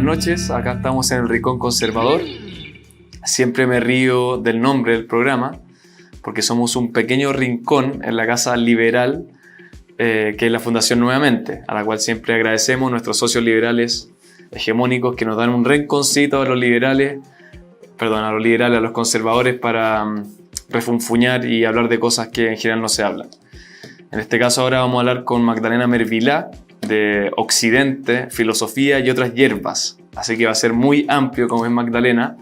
noches. Acá estamos en el Rincón Conservador. Siempre me río del nombre del programa, porque somos un pequeño rincón en la Casa Liberal, que es la Fundación Nuevamente, a la cual siempre agradecemos a nuestros socios liberales hegemónicos que nos dan un rinconcito a los liberales, a los conservadores para refunfuñar y hablar de cosas que en general no se hablan. En este caso ahora vamos a hablar con Magdalena Mervilá, de Occidente, Filosofía y otras hierbas. Así que va a ser muy amplio como es Magdalena.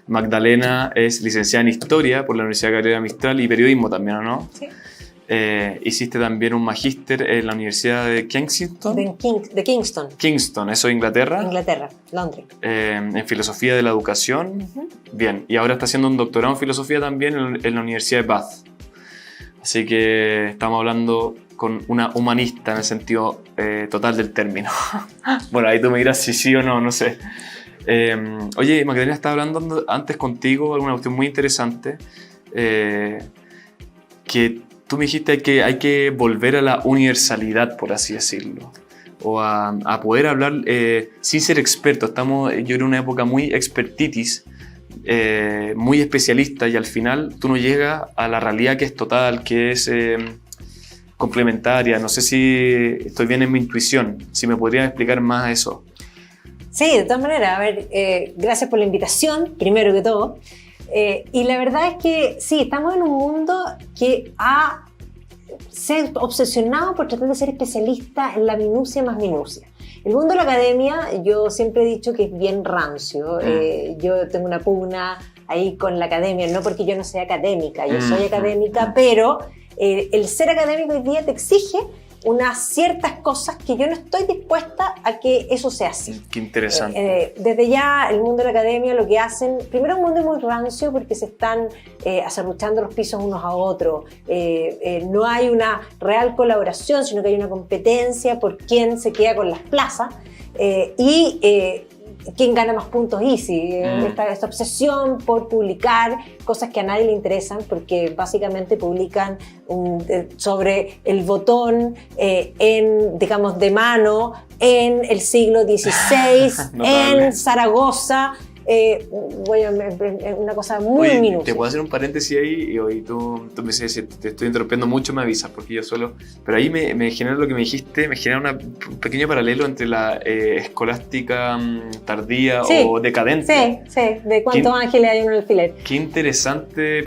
Magdalena es licenciada en Historia por la Universidad Gabriela Mistral y Periodismo también, ¿o no? Sí. Hiciste también un magíster en la Universidad de Kensington. De Kingston. Kingston, ¿eso es Inglaterra? Inglaterra, Londres. En Filosofía de la Educación. Bien, y ahora está haciendo un doctorado en Filosofía también en la Universidad de Bath. Así que estamos hablando con una humanista en el sentido total del término. Bueno, ahí tú me dirás si sí o no, no sé. Oye, Magdalena, estaba hablando antes contigo alguna cuestión muy interesante, que tú me dijiste que hay que volver a la universalidad, por así decirlo, o a poder hablar sin ser experto. Estamos, yo creo, en una época muy expertitis, muy especialista, y al final tú no llegas a la realidad que es total, que es complementaria. No sé si estoy bien en mi intuición, si me podrías explicar más eso. Sí, de todas maneras, a ver, gracias por la invitación, primero que todo. Y la verdad es que sí, estamos en un mundo que se ha obsesionado por tratar de ser especialista en la minucia más minucia. El mundo de la academia, yo siempre he dicho que es bien rancio. Yo tengo una pugna ahí con la academia, no porque yo no sea académica, yo soy académica, pero el ser académico hoy día te exige unas ciertas cosas que yo no estoy dispuesta a que eso sea así. Qué interesante. Desde ya el mundo de la academia lo que hacen, primero un mundo muy rancio porque se están acerruchando los pisos unos a otros, no hay una real colaboración, sino que hay una competencia por quién se queda con las plazas y quién gana más puntos easy. Esta obsesión por publicar cosas que a nadie le interesan, porque básicamente publican sobre el botón digamos, de mano en el siglo XVI, en Zaragoza. Una cosa muy minuciosa. Te puedo hacer un paréntesis ahí y hoy tú me dices, si te estoy interrumpiendo mucho me avisas, porque yo solo... Pero ahí me genera lo que me dijiste, me genera un pequeño paralelo entre la escolástica tardía, sí, o decadente. Sí, de cuántos ángeles hay en un alfiler. Qué interesante,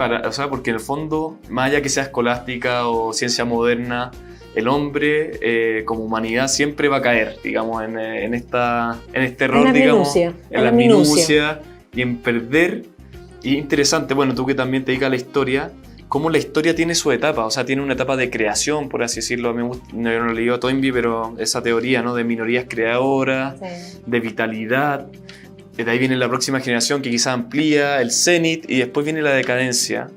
porque en el fondo, más allá que sea escolástica o ciencia moderna, el hombre como humanidad siempre va a caer, digamos, en este error, digamos, en la minucia y en perder. Y interesante, bueno, tú que también te dedicas a la historia, cómo la historia tiene su etapa, o sea, tiene una etapa de creación, por así decirlo. Yo no lo leí a Toynbee, pero esa teoría, ¿no?, de minorías creadoras, sí, de vitalidad. De ahí viene la próxima generación que quizás amplía el cenit y después viene la decadencia.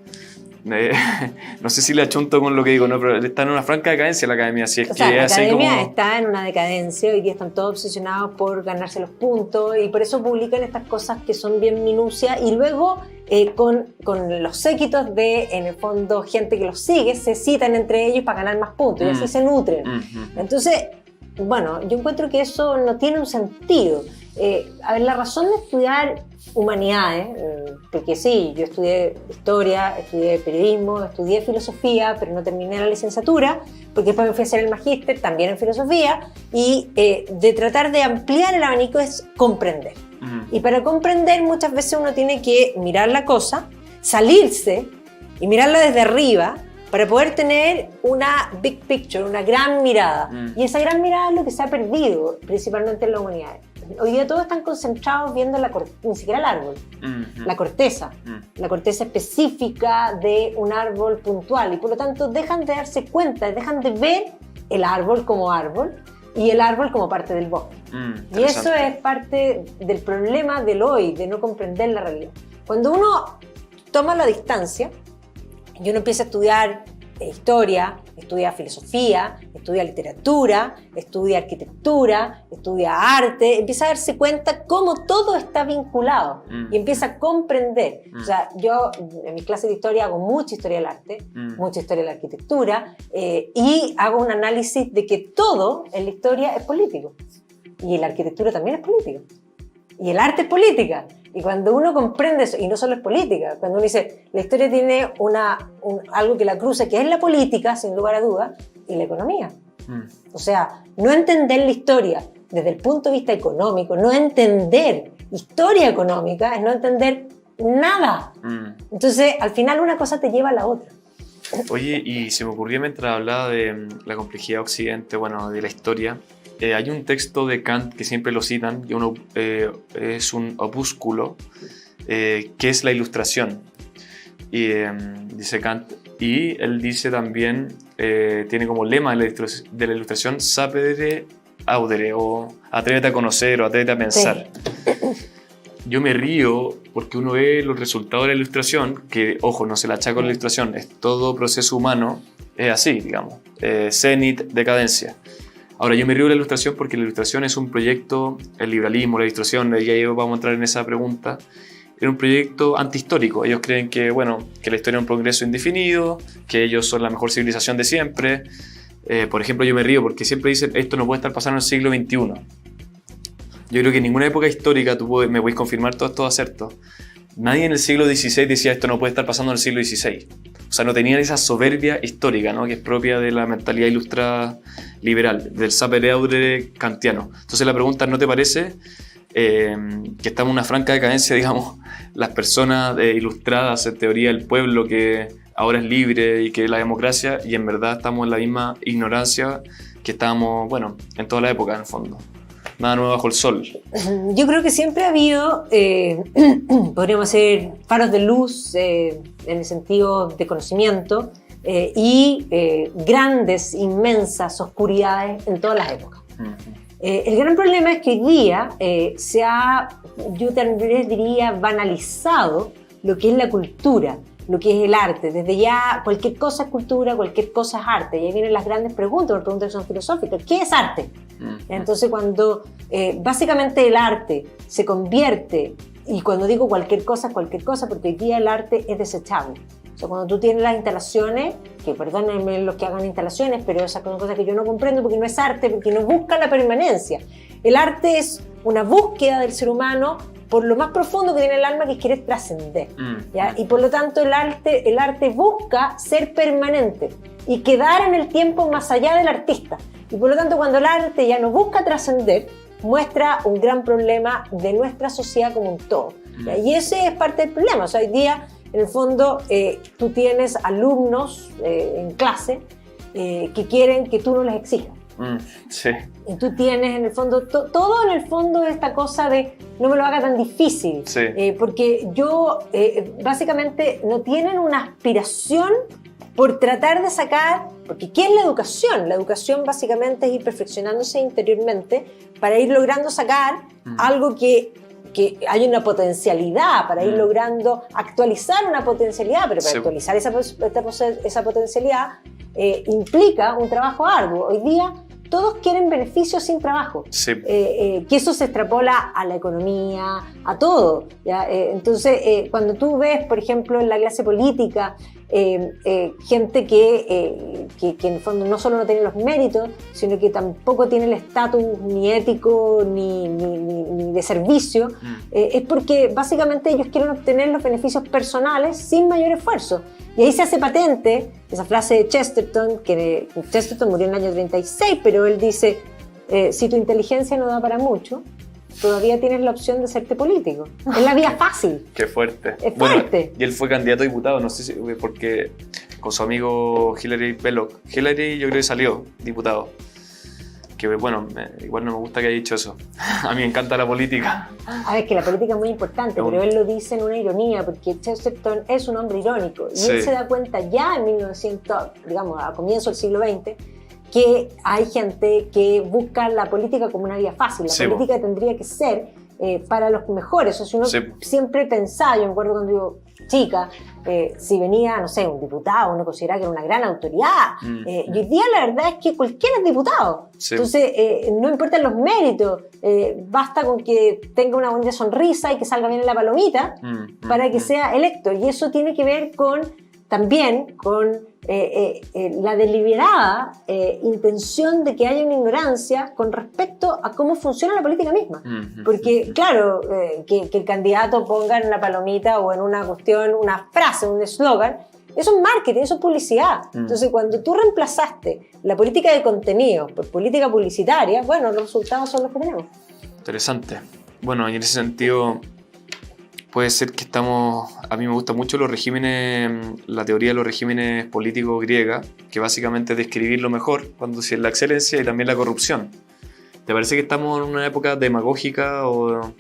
No sé si le achunto con lo que digo, no, pero está en una franca decadencia la academia. Si es, o sea, la academia como... está en una decadencia y que están todos obsesionados por ganarse los puntos, y por eso publican estas cosas que son bien minucia, y luego con los séquitos de, en el fondo, gente que los sigue, se citan entre ellos para ganar más puntos y así se nutren. Entonces, bueno, yo encuentro que eso no tiene un sentido. A ver, la razón de estudiar humanidades, porque sí, yo estudié historia, estudié periodismo, estudié filosofía, pero no terminé la licenciatura, porque después me fui a hacer el magíster también en filosofía, y de tratar de ampliar el abanico es comprender. Y para comprender muchas veces uno tiene que mirar la cosa, salirse y mirarla desde arriba, para poder tener una big picture, una gran mirada. Y esa gran mirada es lo que se ha perdido, principalmente en la humanidad. Hoy día todos están concentrados viendo ni siquiera el árbol, la corteza específica de un árbol puntual, y por lo tanto dejan de darse cuenta, dejan de ver el árbol como árbol y el árbol como parte del bosque. Y eso es parte del problema del hoy, de no comprender la realidad. Cuando uno toma la distancia y uno empieza a estudiar historia, estudia filosofía, estudia literatura, estudia arquitectura, estudia arte, empieza a darse cuenta cómo todo está vinculado y empieza a comprender. O sea, yo en mis clases de historia hago mucha historia del arte, mucha historia de la arquitectura, y hago un análisis de que todo en la historia es político, y en la arquitectura también es político. Y el arte es política. Y cuando uno comprende eso, y no solo es política, cuando uno dice, la historia tiene algo que la cruza, que es la política, sin lugar a dudas, y la economía. O sea, no entender la historia desde el punto de vista económico, no entender historia económica, es no entender nada. Entonces, al final una cosa te lleva a la otra. Oye, y se me ocurrió mientras hablaba de la complejidad de Occidente, bueno, de la historia, hay un texto de Kant que siempre lo citan, que es un opúsculo, que es la Ilustración. Y dice Kant, y él dice también, tiene como lema de la Ilustración, sapere audere, o atrévete a conocer, o atrévete a pensar. Sí. Yo me río porque uno ve los resultados de la Ilustración, que, ojo, no se la achaca con la Ilustración, es todo proceso humano, es así, digamos, cenit, decadencia. Ahora, yo me río de la Ilustración porque la Ilustración es un proyecto, el liberalismo, la Ilustración, ya vamos a entrar en esa pregunta, era un proyecto antihistórico. Ellos creen que, bueno, que la historia es un progreso indefinido, que ellos son la mejor civilización de siempre. Por ejemplo, yo me río porque siempre dicen, esto no puede estar pasando en el siglo XXI. Yo creo que en ninguna época histórica me podéis confirmar todos estos acertos. Nadie en el siglo XVI decía esto no puede estar pasando en el siglo XVI. O sea, no tenían esa soberbia histórica, ¿no? Que es propia de la mentalidad ilustrada liberal, del sapere audere kantiano. Entonces la pregunta, ¿no te parece que estamos en una franca decadencia, digamos, las personas ilustradas, en teoría el pueblo que ahora es libre y que la democracia, y en verdad estamos en la misma ignorancia que estábamos, bueno, en toda la época en el fondo? Nada nuevo bajo el sol. Yo creo que siempre ha habido, podríamos decir, faros de luz en el sentido de conocimiento y grandes, inmensas oscuridades en todas las épocas. El gran problema es que hoy día yo también diría, banalizado lo que es la cultura, lo que es el arte. Desde ya cualquier cosa es cultura, cualquier cosa es arte. Y ahí vienen las grandes preguntas, las preguntas que son filosóficas. ¿Qué es arte? Entonces cuando básicamente el arte se convierte, y cuando digo cualquier cosa, porque hoy día el arte es desechable. O sea, cuando tú tienes las instalaciones, que perdónenme los que hagan instalaciones, pero esas son cosas que yo no comprendo porque no es arte, porque no busca la permanencia. El arte es una búsqueda del ser humano por lo más profundo que tiene el alma, que es querer trascender. ¿Ya? Y por lo tanto el arte busca ser permanente y quedar en el tiempo más allá del artista. Y por lo tanto cuando el arte ya no busca trascender, muestra un gran problema de nuestra sociedad como un todo. ¿Ya? Y ese es parte del problema. O sea, hoy día, en el fondo, tú tienes alumnos en clase que quieren que tú no les exijas. Sí. Y tú tienes en el fondo, todo en el fondo esta cosa de no me lo haga tan difícil. Sí. Porque básicamente no tienen una aspiración por tratar de sacar, porque ¿qué es la educación? La educación básicamente es ir perfeccionándose interiormente para ir logrando sacar algo que hay una potencialidad, para ir logrando actualizar una potencialidad, pero para actualizar esa potencialidad implica un trabajo arduo. Hoy día todos quieren beneficios sin trabajo, que eso se extrapola a la economía, a todo, ¿ya? Entonces, cuando tú ves, por ejemplo, en la clase política, gente que en el fondo no solo no tiene los méritos, sino que tampoco tiene el estatus ni ético ni de servicio, es porque básicamente ellos quieren obtener los beneficios personales sin mayor esfuerzo. Y ahí se hace patente esa frase de Chesterton, que Chesterton murió en el año 36, pero él dice, si tu inteligencia no da para mucho, todavía tienes la opción de serte político. Es la vía fácil. Qué fuerte. Es fuerte. Bueno, y él fue candidato a diputado, no sé si porque con su amigo Hillary Belloc. Hillary yo creo que salió diputado. Que bueno, igual no me gusta que haya dicho eso. A mí me encanta la política. A ver, que la política es muy importante, pero él lo dice en una ironía, porque Chesterton es un hombre irónico. Y él se da cuenta ya en 1900, digamos, a comienzo del siglo XX, que hay gente que busca la política como una vía fácil. La política tendría que ser para los mejores. O sea, si uno siempre pensaba, yo me acuerdo cuando yo chica, si venía, no sé, un diputado, uno consideraba que era una gran autoridad. Y hoy día la verdad es que cualquiera es diputado. Entonces, no importan los méritos, basta con que tenga una bonita sonrisa y que salga bien en la palomita para que sea electo. Y eso tiene que ver con también con la deliberada intención de que haya una ignorancia con respecto a cómo funciona la política misma. Porque, claro, que el candidato ponga en la palomita o en una cuestión una frase, un eslogan, eso es marketing, eso es publicidad. Entonces, cuando tú reemplazaste la política de contenido por política publicitaria, bueno, los resultados son los que tenemos. Interesante. Bueno, y en ese sentido, puede ser que a mí me gustan mucho los regímenes, la teoría de los regímenes políticos griega, que básicamente es describir lo mejor, cuando si es la excelencia y también la corrupción. ¿Te parece que estamos en una época demagógica o...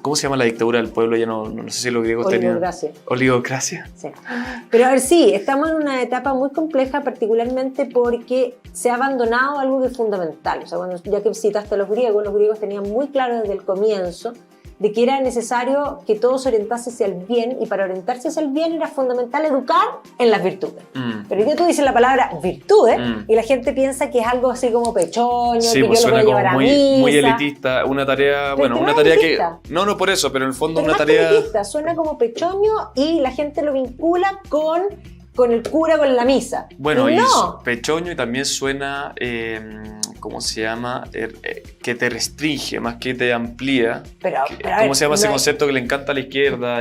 ¿cómo se llama la dictadura del pueblo? Ya no sé si los griegos tenían... Oligocracia. Sí. Pero a ver, sí, estamos en una etapa muy compleja, particularmente porque se ha abandonado algo que es fundamental. O sea, ya que citaste a los griegos tenían muy claro desde el comienzo de que era necesario que todo se orientase hacia el bien, y para orientarse hacia el bien era fundamental educar en las virtudes. Pero ya tú dices la palabra virtudes y la gente piensa que es algo así como pechoño, sí, que pues yo lo voy a llevar a misa. Muy elitista, una tarea, Pero una tarea elitista. Que... No por eso, pero en el fondo pero una tarea... elitista, suena como pechoño y la gente lo vincula con el cura, con la misa. Bueno, y no. Y pechoño, y también suena... ¿cómo se llama? Que te restringe más que te amplía. ¿Cómo se llama ese concepto que le encanta a la izquierda?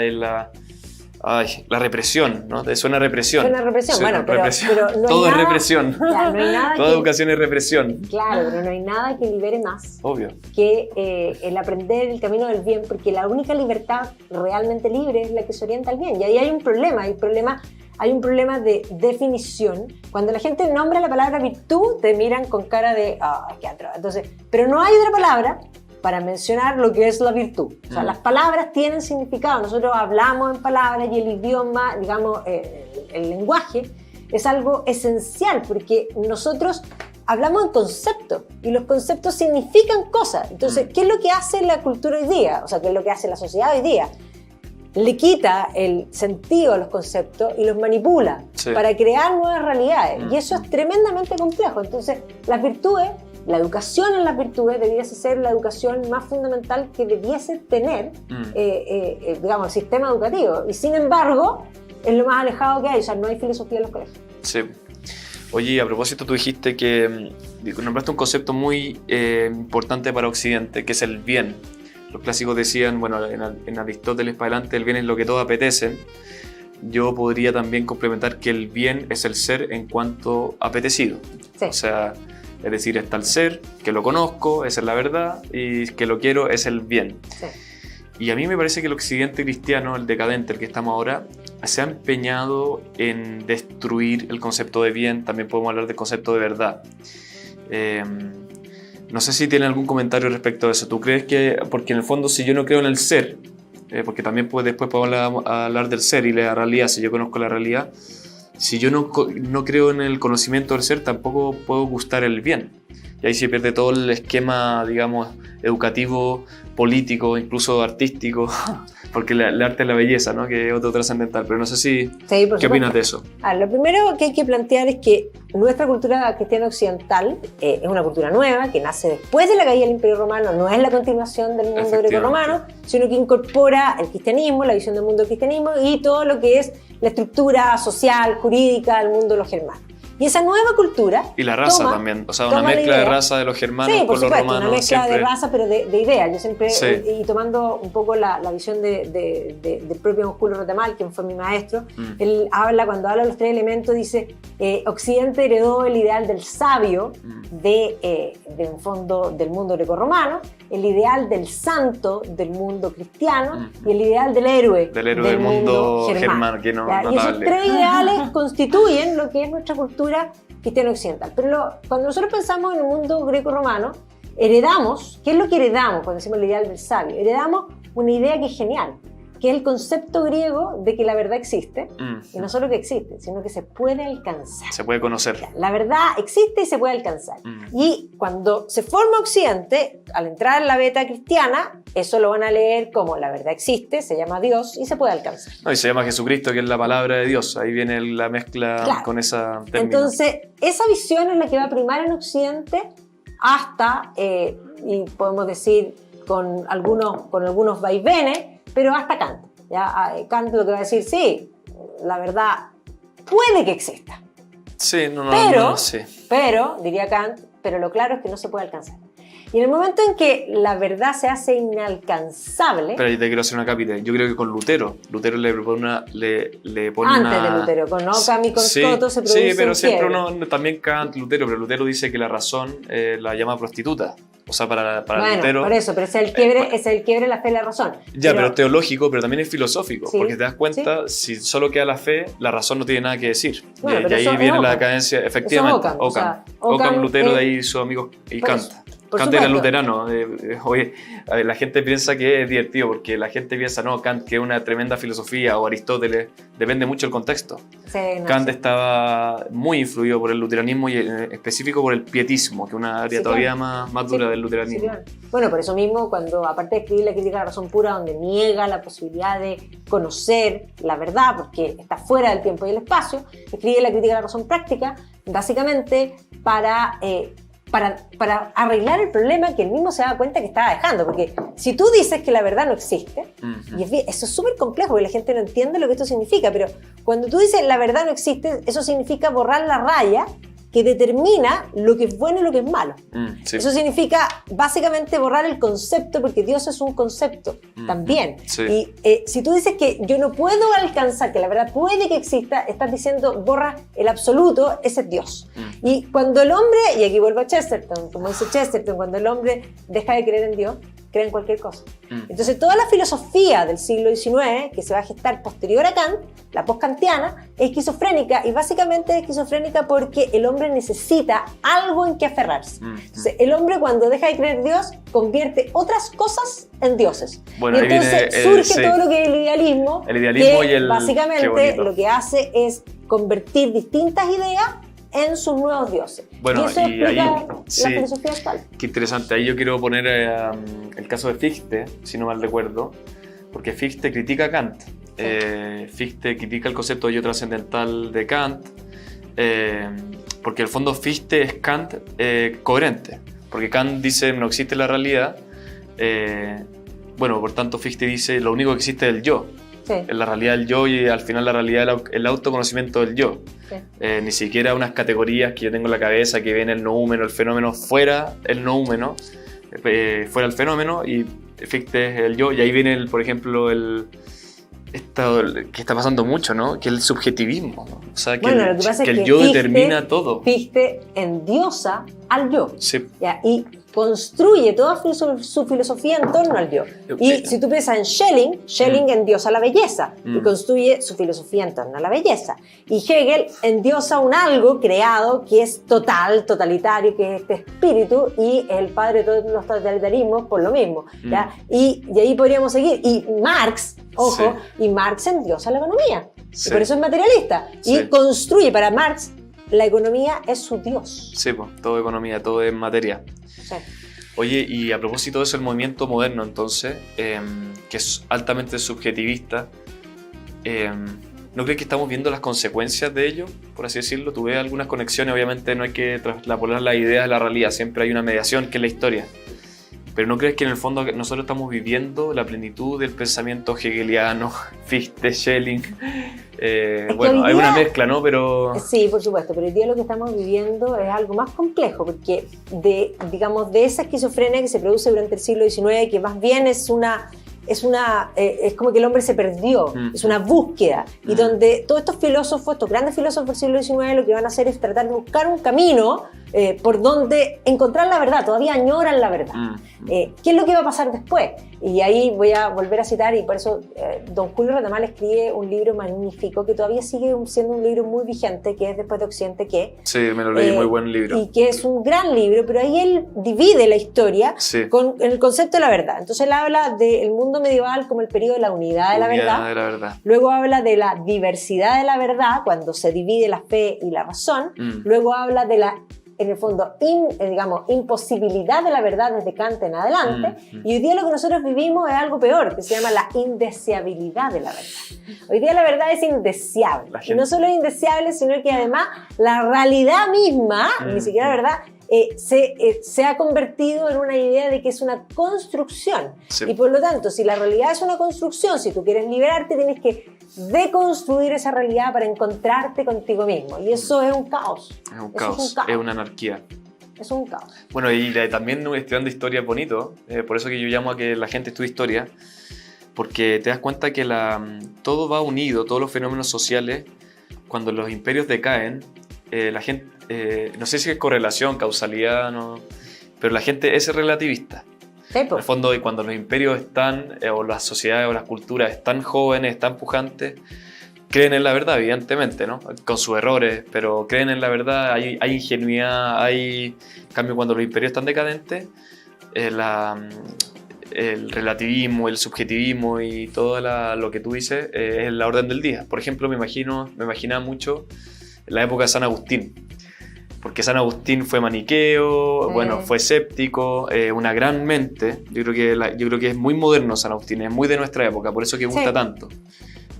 La represión, ¿no? Te suena represión. Suena represión, bueno, represión. Pero no todo hay es nada, represión. Ya, no hay nada Toda educación es represión. Claro, pero no hay nada que libere más. Obvio. Que el aprender el camino del bien, porque la única libertad realmente libre es la que se orienta al bien. Y ahí hay un problema, hay un problema de definición. Cuando la gente nombra la palabra virtud, te miran con cara de qué atroz. Entonces, pero no hay otra palabra para mencionar lo que es la virtud. O sea, las palabras tienen significado. Nosotros hablamos en palabras y el idioma, digamos, el lenguaje, es algo esencial porque nosotros hablamos en conceptos y los conceptos significan cosas. Entonces, ¿qué es lo que hace la cultura hoy día? O sea, ¿qué es lo que hace la sociedad hoy día? Le quita el sentido a los conceptos y los manipula para crear nuevas realidades. Y eso es tremendamente complejo. Entonces, las virtudes, la educación en las virtudes debiese ser la educación más fundamental que debiese tener, digamos, el sistema educativo. Y sin embargo, es lo más alejado que hay. O sea, no hay filosofía en los colegios. Sí. Oye, a propósito, tú dijiste que nombraste un concepto muy importante para Occidente, que es el bien. Los clásicos decían, bueno, en Aristóteles para adelante, el bien es lo que todos apetecen. Yo podría también complementar que el bien es el ser en cuanto apetecido. Sí. O sea, es decir, está el ser, que lo conozco, esa es la verdad, y que lo quiero es el bien. Sí. Y a mí me parece que el occidente cristiano, el decadente, el que estamos ahora, se ha empeñado en destruir el concepto de bien. También podemos hablar del concepto de verdad. No sé si tiene algún comentario respecto a eso. ¿Tú crees que, porque en el fondo si yo no creo en el ser, porque también después podemos hablar del ser y la realidad, si yo conozco la realidad, si yo no creo en el conocimiento del ser, tampoco puedo gustar el bien. Y ahí se pierde todo el esquema, digamos, educativo, político, incluso artístico, porque el arte es la belleza, ¿no? Que es otro trascendental. Pero no sé si... Sí, ¿qué opinas de eso? Lo primero que hay que plantear es que nuestra cultura cristiana occidental es una cultura nueva, que nace después de la caída del Imperio Romano, no es la continuación del mundo greco-romano, sino que incorpora el cristianismo, la visión del mundo del cristianismo y todo lo que es la estructura social, jurídica del mundo de los germanos. Y esa nueva cultura... Y la raza también, o sea, una mezcla de raza de los germanos con los romanos. Una mezcla de raza, pero de ideas. Yo siempre, y tomando un poco la visión del propio Julio Retamal, quien fue mi maestro, él cuando habla de los tres elementos, dice, Occidente heredó el ideal del sabio, en fondo del mundo grecorromano, el ideal del santo del mundo cristiano y el ideal del héroe del mundo germano. Y esos tres ideales constituyen lo que es nuestra cultura cristiana occidental. Pero cuando nosotros pensamos en el mundo greco-romano, heredamos, ¿qué es lo que heredamos cuando decimos el ideal del sabio? Heredamos una idea que es genial, que es el concepto griego de que la verdad existe, y no solo que existe, sino que se puede alcanzar. Se puede conocer. La verdad existe y se puede alcanzar. Y cuando se forma Occidente, al entrar en la beta cristiana, eso lo van a leer como la verdad existe, se llama Dios y se puede alcanzar. No, y se llama Jesucristo, que es la palabra de Dios. Ahí viene la mezcla con esa término. Entonces, esa visión es la que va a primar en Occidente hasta, y podemos decir con algunos vaivenes, pero hasta Kant. ¿Ya? Kant lo que va a decir, sí, la verdad puede que exista. Sí, sí. Pero, diría Kant, pero lo claro es que no se puede alcanzar. Y en el momento en que la verdad se hace inalcanzable... Pero yo te quiero hacer una cápita. Yo creo que con Lutero le pone antes de Lutero, con Occam y con Scoto se produce. Sí, pero un siempre quiebre. también Kant, Lutero, pero Lutero dice que la razón la llama prostituta. O sea, para bueno, Lutero... por eso, pero ese es el quiebre de la fe y la razón. Pero es teológico, pero también es filosófico. Sí, porque te das cuenta, si solo queda la fe, la razón no tiene nada que decir. Bueno, y ahí viene la decadencia, efectivamente. Occam, Lutero, de ahí su amigo y Kant. Kant era luterano. Oye, a ver, la gente piensa que es divertido porque la gente piensa, no, Kant, que es una tremenda filosofía, o Aristóteles, depende mucho del contexto. Sí, Kant estaba muy influido por el luteranismo y en específico por el pietismo, que es una área todavía más dura del luteranismo. Sí, claro. Bueno, por eso mismo, cuando aparte de escribir la crítica a la razón pura, donde niega la posibilidad de conocer la verdad, porque está fuera del tiempo y el espacio, escribe la crítica a la razón práctica, básicamente para arreglar el problema que él mismo se da cuenta que estaba dejando. Porque si tú dices que la verdad no existe, y eso es súper complejo porque la gente no entiende lo que esto significa, pero cuando tú dices la verdad no existe, eso significa borrar la raya que determina lo que es bueno y lo que es malo. Sí. Eso significa básicamente borrar el concepto, porque Dios es un concepto también. Sí. Y si tú dices que yo no puedo alcanzar, que la verdad puede que exista, estás diciendo borra el absoluto, ese es Dios. Y cuando el hombre, y aquí vuelvo a Chesterton, como dice Chesterton, cuando el hombre deja de creer en Dios, cree en cualquier cosa. Entonces toda la filosofía del siglo XIX, que se va a gestar posterior a Kant, la postkantiana, es esquizofrénica, y básicamente es esquizofrénica porque el hombre necesita algo en que aferrarse. Entonces el hombre, cuando deja de creer en Dios, convierte otras cosas en dioses. Bueno, y entonces surge todo lo que es el idealismo, que básicamente lo que hace es convertir distintas ideas en sus nuevos dioses. Bueno, y eso y explica ahí, la filosofía actual. Qué interesante. Ahí yo quiero poner el caso de Fichte, si no mal recuerdo, porque Fichte critica a Kant. Fichte critica el concepto de yo trascendental de Kant, porque en el fondo Fichte es Kant coherente, porque Kant dice no existe la realidad, por tanto Fichte dice lo único que existe es el yo. Sí. En la realidad del yo, y al final la realidad es el autoconocimiento del yo. Sí. Ni siquiera unas categorías que yo tengo en la cabeza que ven el noúmeno, el fenómeno fuera el noúmeno, fuera el fenómeno, y Fichte es el yo. Y ahí viene, por ejemplo, que está pasando mucho, ¿no? Que es el subjetivismo, ¿no? O sea, que el yo determina todo. Fichte endiosa al yo. Sí. ¿Ya? Y construye toda su filosofía en torno al yo. Y si tú piensas en Schelling endiosa la belleza y construye su filosofía en torno a la belleza. Y Hegel endiosa un algo creado que es totalitario, que es este espíritu, y es el padre de todos los totalitarismos por lo mismo. ¿Ya? Y ahí podríamos seguir. Y Marx, ojo, y Marx endiosa la economía. Sí. Y por eso es materialista. Y construye, para Marx, la economía es su Dios. Sí, pues, todo es economía, todo es materia. Sí. Oye, y a propósito de eso, el movimiento moderno, entonces, que es altamente subjetivista, ¿no crees que estamos viendo las consecuencias de ello, por así decirlo? Tú ves algunas conexiones, obviamente no hay que traspolar las ideas a la realidad, siempre hay una mediación que es la historia. Pero ¿no crees que en el fondo nosotros estamos viviendo la plenitud del pensamiento hegeliano, Fichte, Schelling? Hay una mezcla, ¿no? Pero... Sí, por supuesto, pero hoy día lo que estamos viviendo es algo más complejo, porque de esa esquizofrenia que se produce durante el siglo XIX, que más bien es como que el hombre se perdió, es una búsqueda, y donde todos estos filósofos, estos grandes filósofos del siglo XIX, lo que van a hacer es tratar de buscar un camino por donde encontrar la verdad, todavía añoran la verdad. ¿Qué es lo que va a pasar después? Y ahí voy a volver a citar, y por eso don Julio Retamal escribe un libro magnífico que todavía sigue siendo un libro muy vigente, que es Después de Occidente, ¿qué? Sí, me lo leí, muy buen libro. Y que es un gran libro, pero ahí él divide la historia con el concepto de la verdad. Entonces él habla del mundo medieval como el periodo de la unidad de la verdad. Luego habla de la diversidad de la verdad, cuando se divide la fe y la razón. Luego habla de la, en el fondo, imposibilidad de la verdad desde Kant en adelante. Y hoy día lo que nosotros vivimos es algo peor, que se llama la indeseabilidad de la verdad. Hoy día la verdad es indeseable. Y no solo es indeseable, sino que además la realidad misma, ni siquiera la verdad, se ha convertido en una idea de que es una construcción. Sí. Y por lo tanto, si la realidad es una construcción, si tú quieres liberarte, tienes que deconstruir esa realidad para encontrarte contigo mismo. Y eso es un caos. Es un caos, es una anarquía. Es un caos. Bueno, y también estudiando historia es bonito, por eso que yo llamo a que la gente estudie historia, porque te das cuenta que todo va unido, todos los fenómenos sociales, cuando los imperios decaen, la gente, no sé si es correlación, causalidad, no, pero la gente es relativista. En el fondo, cuando los imperios están, o las sociedades o las culturas están jóvenes, están pujantes, creen en la verdad, evidentemente, ¿no? Con sus errores, pero creen en la verdad, hay ingenuidad, en cambio, cuando los imperios están decadentes, el relativismo, el subjetivismo y todo lo que tú dices es la orden del día. Por ejemplo, me imaginaba mucho la época de San Agustín, porque San Agustín fue maniqueo, bueno, fue escéptico, una gran mente. Yo creo que es muy moderno San Agustín, es muy de nuestra época, por eso que gusta tanto.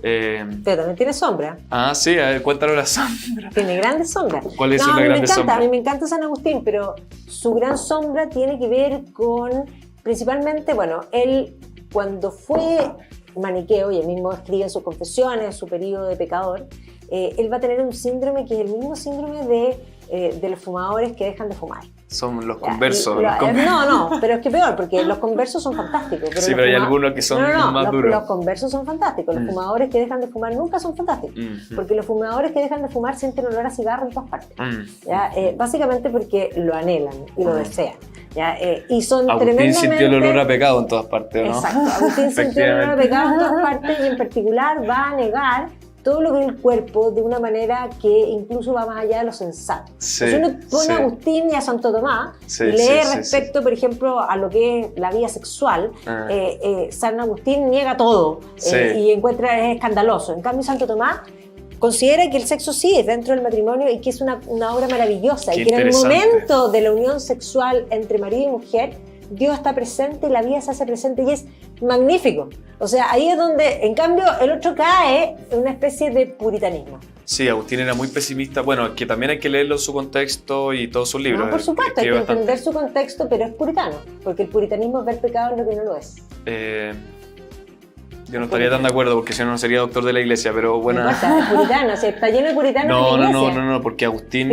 Pero también tiene sombra. Ah, sí, a ver, cuéntanos la sombra. Tiene grandes sombras. ¿Cuál es la grande sombra? A mí me encanta San Agustín, pero su gran sombra tiene que ver con, principalmente, bueno, él cuando fue maniqueo, y él mismo escribe en sus confesiones, en su periodo de pecador, él va a tener un síndrome que es el mismo síndrome de los fumadores que dejan de fumar. Son los conversos. No, pero es que peor, porque los conversos son fantásticos. Pero sí, pero hay algunos que son más duros. Los conversos son fantásticos. Los fumadores que dejan de fumar nunca son fantásticos. Porque los fumadores que dejan de fumar sienten olor a cigarro en todas partes. ¿Ya? Básicamente porque lo anhelan y lo desean. ¿Ya? Y son Agustín tremendamente... sintió el olor a pecado en todas partes, ¿no? Exacto. Agustín sintió el olor a pecado en todas partes y en particular va a negar todo lo que es el cuerpo de una manera que incluso va más allá de lo sensato. Sí, Entonces uno pone a Agustín y a Santo Tomás y lee respecto, por ejemplo, a lo que es la vida sexual. San Agustín niega todo y encuentra es escandaloso. En cambio, Santo Tomás considera que el sexo sí es dentro del matrimonio y que es una obra maravillosa. Qué y que en el momento de la unión sexual entre marido y mujer, Dios está presente y la vida se hace presente y es magnífico. O sea, ahí es donde, en cambio, el otro cae en una especie de puritanismo. Sí, Agustín era muy pesimista. Bueno, que también hay que leerlo en su contexto y todos sus libros. No, por supuesto, hay que entender su contexto, pero es puritano, porque el puritanismo es ver pecado en lo que no lo es. Yo no estaría tan de acuerdo porque si no, no sería doctor de la iglesia, pero bueno. No importa, es puritano, o sea, está lleno de puritanos en la iglesia. No, porque Agustín...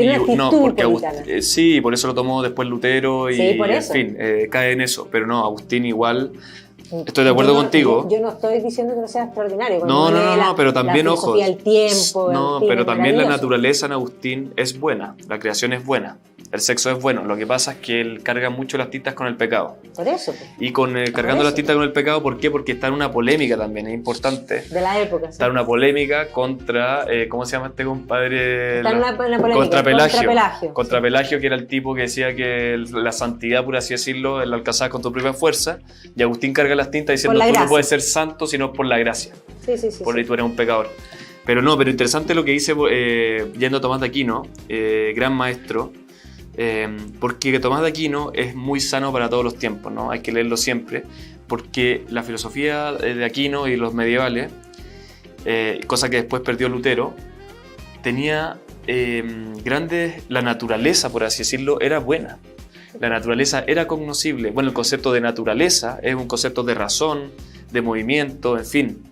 sí, por eso lo tomó después Lutero y, sí, por eso. En fin, cae en eso. Pero no, Agustín igual... Estoy de acuerdo contigo. Yo no estoy diciendo que no sea extraordinario. No, pero también, ojo. El tiempo, no, pero también la naturaleza en Agustín es buena. La creación es buena. El sexo es bueno. Lo que pasa es que él carga mucho las tintas con el pecado. Por eso. Y cargando las tintas con el pecado, ¿por qué? Porque está en una polémica también, es importante. De la época. Está en una polémica contra, ¿cómo se llama este compadre? Está en una polémica. Contra Pelagio, que era el tipo que decía que la santidad, por así decirlo, la alcanzabas con tu propia fuerza. Y Agustín carga las tintas diciendo tú no puedes ser santo sino por la gracia. Sí. Por ahí tú eres un pecador. Pero interesante lo que dice yendo a Tomás de Aquino, gran maestro, porque Tomás de Aquino es muy sano para todos los tiempos, ¿no? Hay que leerlo siempre, porque la filosofía de Aquino y los medievales, cosa que después perdió Lutero, tenía la naturaleza, por así decirlo, era buena. La naturaleza era cognoscible. Bueno, el concepto de naturaleza es un concepto de razón, de movimiento, en fin.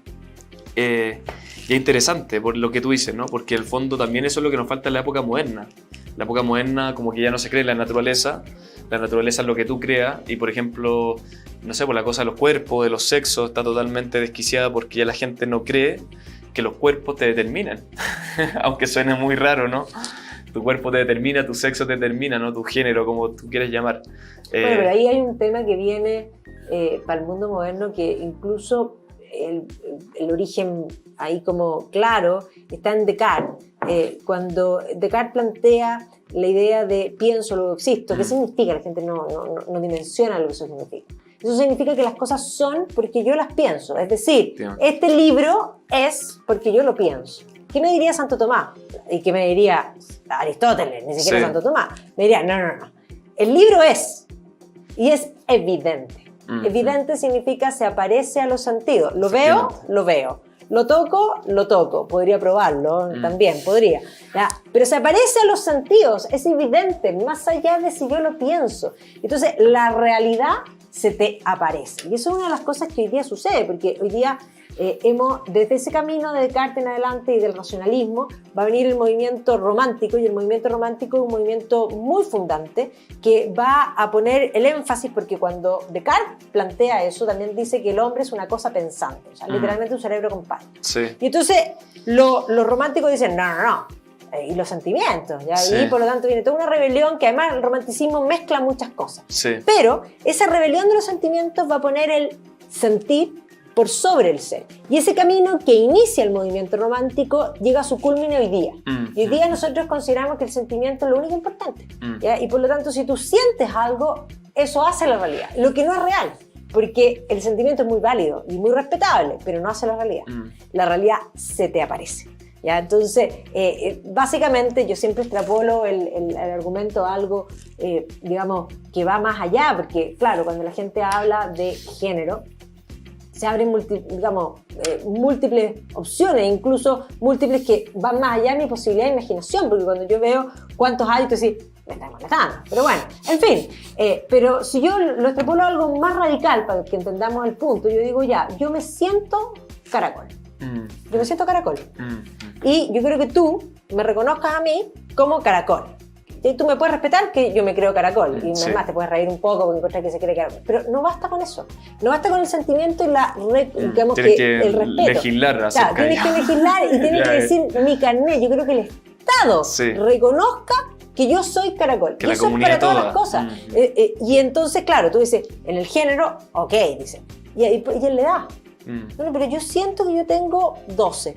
Y es interesante por lo que tú dices, ¿no? Porque al fondo también eso es lo que nos falta en la época moderna. La época moderna como que ya no se cree en la naturaleza es lo que tú creas y por ejemplo, no sé, por la cosa de los cuerpos, de los sexos, está totalmente desquiciada porque ya la gente no cree que los cuerpos te determinan. Aunque suene muy raro, ¿no? Tu cuerpo te determina, tu sexo te determina, ¿no? Tu género, como tú quieres llamar. Bueno, pero ahí hay un tema que viene para el mundo moderno que incluso el origen ahí como claro está en Descartes. Cuando Descartes plantea la idea de pienso, luego existo, ¿qué significa? La gente no dimensiona lo que eso significa. Eso significa que las cosas son porque yo las pienso. Es decir, este libro es porque yo lo pienso. ¿Qué me diría Santo Tomás? ¿Y qué me diría Aristóteles? Ni siquiera Santo Tomás. Me diría, no. El libro es, y es evidente. Evidente significa se aparece a los sentidos. Lo veo, lo toco, podría probarlo, también podría, ¿ya? Pero se aparece a los sentidos, es evidente, más allá de si yo lo pienso. Entonces, la realidad se te aparece. Y eso es una de las cosas que hoy día sucede, porque hoy día desde ese camino de Descartes en adelante y del racionalismo, va a venir el movimiento romántico, y el movimiento romántico es un movimiento muy fundante que va a poner el énfasis, porque cuando Descartes plantea eso, también dice que el hombre es una cosa pensante, o sea, literalmente un cerebro con patas. Sí. Y entonces los románticos dicen, no, y los sentimientos, ¿ya? Sí. Y por lo tanto viene toda una rebelión que además el romanticismo mezcla muchas cosas. Sí. Pero esa rebelión de los sentimientos va a poner el sentir por sobre el ser. Y ese camino que inicia el movimiento romántico llega a su culmine hoy día. Y hoy día nosotros consideramos que el sentimiento es lo único importante. ¿Ya? Y por lo tanto, si tú sientes algo, eso hace la realidad. Lo que no es real. Porque el sentimiento es muy válido y muy respetable, pero no hace la realidad. La realidad se te aparece. ¿Ya? Entonces, básicamente yo siempre extrapolo el argumento a algo, digamos, que va más allá, porque claro, cuando la gente habla de género, se abren múltiples opciones, incluso múltiples que van más allá de mi posibilidad de imaginación, porque cuando yo veo cuántos hay, tú decís, me están molestando. Pero bueno, en fin, pero si yo lo extrapolo a algo más radical para que entendamos el punto, yo digo yo me siento caracol. Yo me siento caracol. Y yo creo que tú me reconozcas a mí como caracol. Y tú me puedes respetar que yo me creo caracol. Y además te puedes reír un poco porque encuentras que se cree caracol. Pero no basta con eso. No basta con el sentimiento y digamos que el respeto. Legislar acerca de tienes que legislar y tienes que decir mi carnet. Yo creo que el Estado reconozca que yo soy caracol. Que y la eso es para todas las cosas. Y entonces, claro, tú dices, en el género, ok, dice. Y en la edad. Bueno, pero yo siento que yo tengo 12.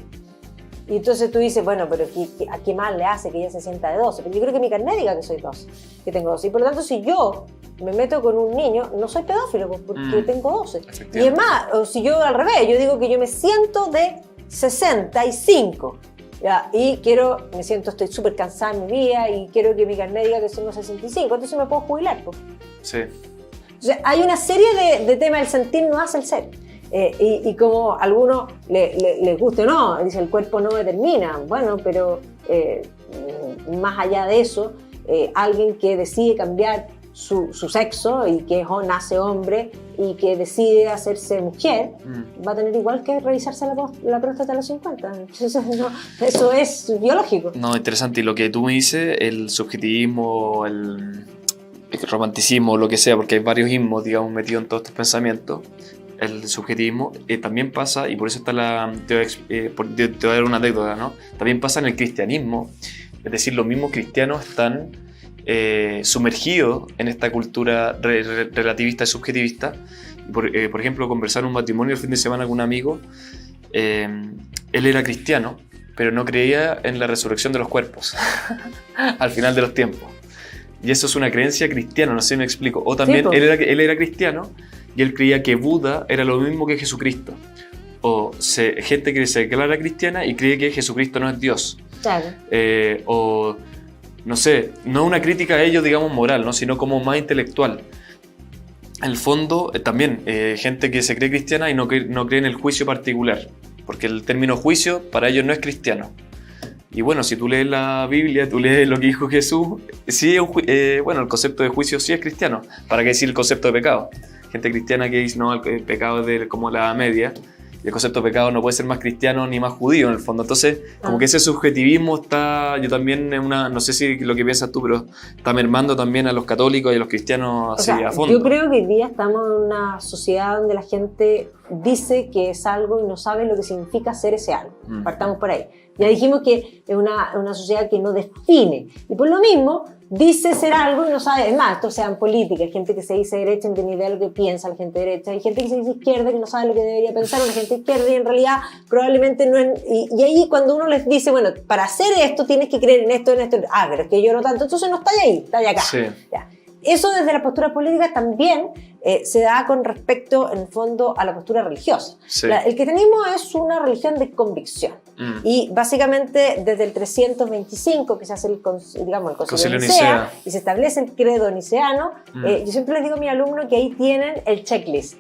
Y entonces tú dices, bueno, pero ¿a qué más le hace que ella se sienta de 12? Pero yo creo que mi carnet diga que soy 12, que tengo 12. Y por lo tanto, si yo me meto con un niño, no soy pedófilo porque tengo 12. Y es más, o si yo al revés, yo digo que yo me siento de 65. ¿Ya? Y estoy súper cansada en mi vida y quiero que mi carnet diga que tengo 65. Entonces me puedo jubilar. Pues. Sí. O sea, hay una serie de temas, el sentir no hace el ser. Y como a algunos les guste o no, dice el cuerpo no determina, bueno, pero más allá de eso, alguien que decide cambiar su sexo y que nace hombre y que decide hacerse mujer, va a tener igual que revisarse la próstata a los 50. Eso es biológico. No, interesante. Y lo que tú me dices, el subjetivismo, el romanticismo, lo que sea, porque hay varios ismos, digamos, metidos en todos estos pensamientos. El subjetivismo también pasa, y por eso está te voy a dar una anécdota, ¿no? También pasa en el cristianismo, es decir, los mismos cristianos están sumergidos en esta cultura relativista y subjetivista. Por ejemplo, conversar en un matrimonio el fin de semana con un amigo, él era cristiano, pero no creía en la resurrección de los cuerpos al final de los tiempos. Y eso es una creencia cristiana, no sé si me explico. O también sí, él era cristiano, y él creía que Buda era lo mismo que Jesucristo. O gente que se declara cristiana y cree que Jesucristo no es Dios. Claro. O, no sé, no una crítica a ellos, digamos, moral, ¿no? Sino como más intelectual. En el fondo, también, gente que se cree cristiana y no cree en el juicio particular. Porque el término juicio para ellos no es cristiano. Y bueno, si tú lees la Biblia, tú lees lo que dijo Jesús, sí, bueno, el concepto de juicio sí es cristiano. ¿Para qué decir el concepto de pecado? Gente cristiana que dice, no, el pecado es como la media, y el concepto de pecado no puede ser más cristiano ni más judío en el fondo. Entonces, como que ese subjetivismo está, yo también, no sé si lo que piensas tú, pero está mermando también a los católicos y a los cristianos así a fondo. Yo creo que hoy día estamos en una sociedad donde la gente dice que es algo y no sabe lo que significa ser ese algo. Partamos por ahí. Ya dijimos que es una sociedad que no define, y por lo mismo dice ser algo y no sabe. Es más, esto sea en política, hay gente que se dice derecha y no tiene idea de lo que piensa la gente derecha, hay gente que se dice izquierda que no sabe lo que debería pensar una gente izquierda, y en realidad probablemente no es. Y ahí cuando uno les dice, bueno, para hacer esto tienes que creer en esto, pero es que yo no tanto, entonces no está ahí, está acá. Sí. Ya. Eso desde la postura política también se da con respecto, en el fondo, a la postura religiosa. Sí. El cristianismo es una religión de convicción. Y básicamente desde el 325, que se hace el Concilio de Nicea, y se establece el credo niceano, yo siempre les digo a mis alumnos que ahí tienen el checklist.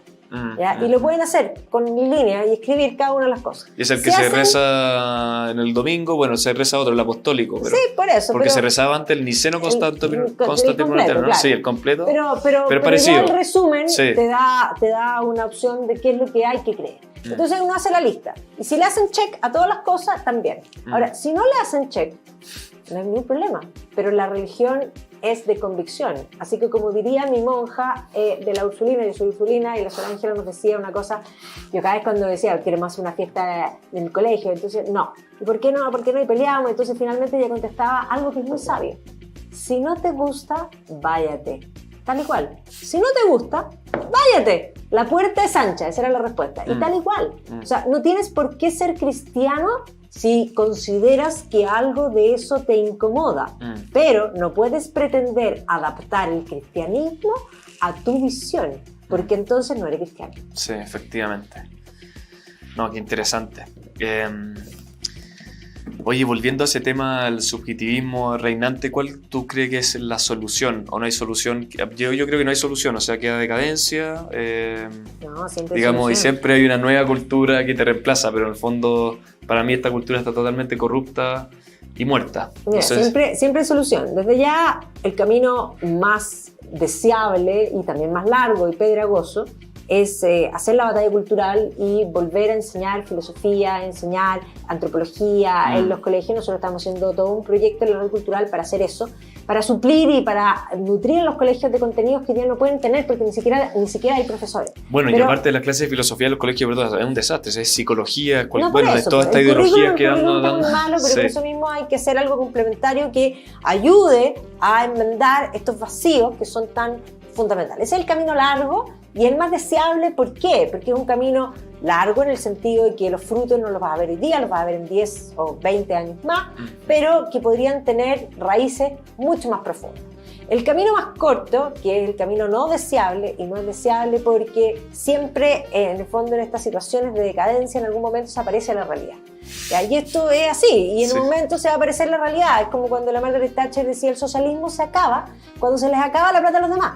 ¿ya? Y lo pueden hacer con línea y escribir cada una de las cosas. Y es el que se reza en el domingo, bueno, se reza otro, el apostólico. Pero, sí, por eso. Porque se rezaba antes el Niceno Constantinopla, ¿no? Claro. Sí, el completo. Pero parecido. ya el resumen sí. te da una opción de qué es lo que hay que creer. Entonces uno hace la lista. Y si le hacen check a todas las cosas, también. Ahora, si no le hacen check, no hay ningún problema. Pero la religión es de convicción. Así que como diría mi monja de la Ursulina, yo soy Ursulina, y la Sor Ángela nos decía una cosa, yo cada vez cuando decía, queremos hacer una fiesta en el colegio, entonces no. ¿Y por qué no? ¿Por qué no? Y peleamos. Entonces finalmente ella contestaba algo que es muy sabio. Si no te gusta, váyate. Tal y cual. Si no te gusta, váyate. La puerta es ancha, esa era la respuesta. Y tal y cual. O sea, no tienes por qué ser cristiano si consideras que algo de eso te incomoda. Pero no puedes pretender adaptar el cristianismo a tu visión, porque entonces no eres cristiano. Sí, efectivamente. No, qué interesante. Oye, volviendo a ese tema, el subjetivismo reinante, ¿cuál tú crees que es la solución? ¿O no hay solución? Yo creo que no hay solución, o sea, queda decadencia, no, siempre digamos, y siempre hay una nueva cultura que te reemplaza, pero en el fondo, para mí esta cultura está totalmente corrupta y muerta. Mira, siempre hay solución. Desde ya, el camino más deseable y también más largo y pedregoso es hacer la batalla cultural y volver a enseñar filosofía, enseñar antropología en los colegios. Nosotros estamos haciendo todo un proyecto en la red cultural para hacer eso, para suplir y para nutrir a los colegios de contenidos que ya no pueden tener porque ni siquiera hay profesores. Bueno, y aparte de las clases de filosofía en los colegios, ¿verdad? Es un desastre, es psicología, de toda esta ideología que dan. Es muy malo, pero por eso mismo hay que hacer algo complementario que ayude a enmendar estos vacíos que son tan fundamentales. Ese es el camino largo y el más deseable. ¿Por qué? Porque es un camino largo en el sentido de que los frutos no los vas a ver hoy día, los vas a ver en 10 o 20 años más, pero que podrían tener raíces mucho más profundas. El camino más corto, que es el camino no deseable, y no es deseable porque siempre, en el fondo, en estas situaciones de decadencia, en algún momento se aparece la realidad. ¿Ya? Y esto es así, y en un momento se va a aparecer la realidad. Es como cuando la Margaret Thatcher decía el socialismo se acaba cuando se les acaba la plata a los demás.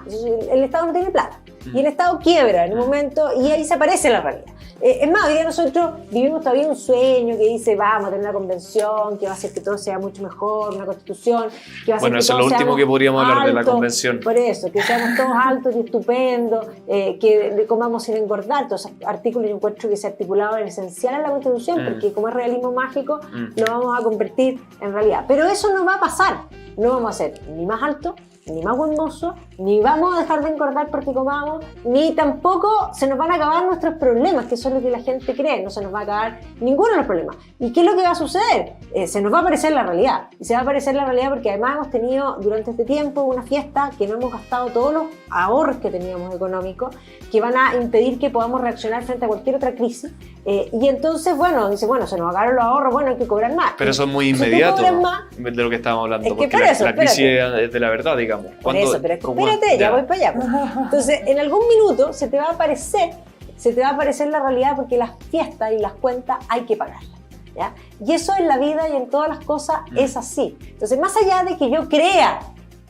El Estado no tiene plata. Y el Estado quiebra en un momento y ahí se aparece la realidad. Es más, hoy día nosotros vivimos todavía un sueño que dice vamos a tener una convención que va a hacer que todo sea mucho mejor, una constitución que va a hacer que eso es lo último que podríamos hablar de la convención. Por eso, que seamos todos altos y estupendos, que comamos sin engordar. Todos esos artículos yo encuentro que se articulaban en esencial en la constitución porque como es realismo mágico lo vamos a convertir en realidad. Pero eso no va a pasar. No vamos a ser ni más altos, ni más buen mozo, ni vamos a dejar de engordar porque comamos, ni tampoco se nos van a acabar nuestros problemas, que eso es lo que la gente cree, no se nos va a acabar ninguno de los problemas. ¿Y qué es lo que va a suceder? Se nos va a aparecer la realidad, y se va a aparecer la realidad porque además hemos tenido durante este tiempo una fiesta que no hemos gastado todos los ahorros que teníamos económicos, que van a impedir que podamos reaccionar frente a cualquier otra crisis, y entonces, se nos acabaron los ahorros, hay que cobrar más. Pero eso es muy inmediato de lo que estábamos hablando, es que porque la crisis es de la verdad, digamos. Por eso, pero espérate, ya voy para allá. Entonces, en algún minuto se te va a aparecer la realidad porque las fiestas y las cuentas hay que pagarlas. ¿Ya? Y eso en la vida y en todas las cosas es así. Entonces, más allá de que yo crea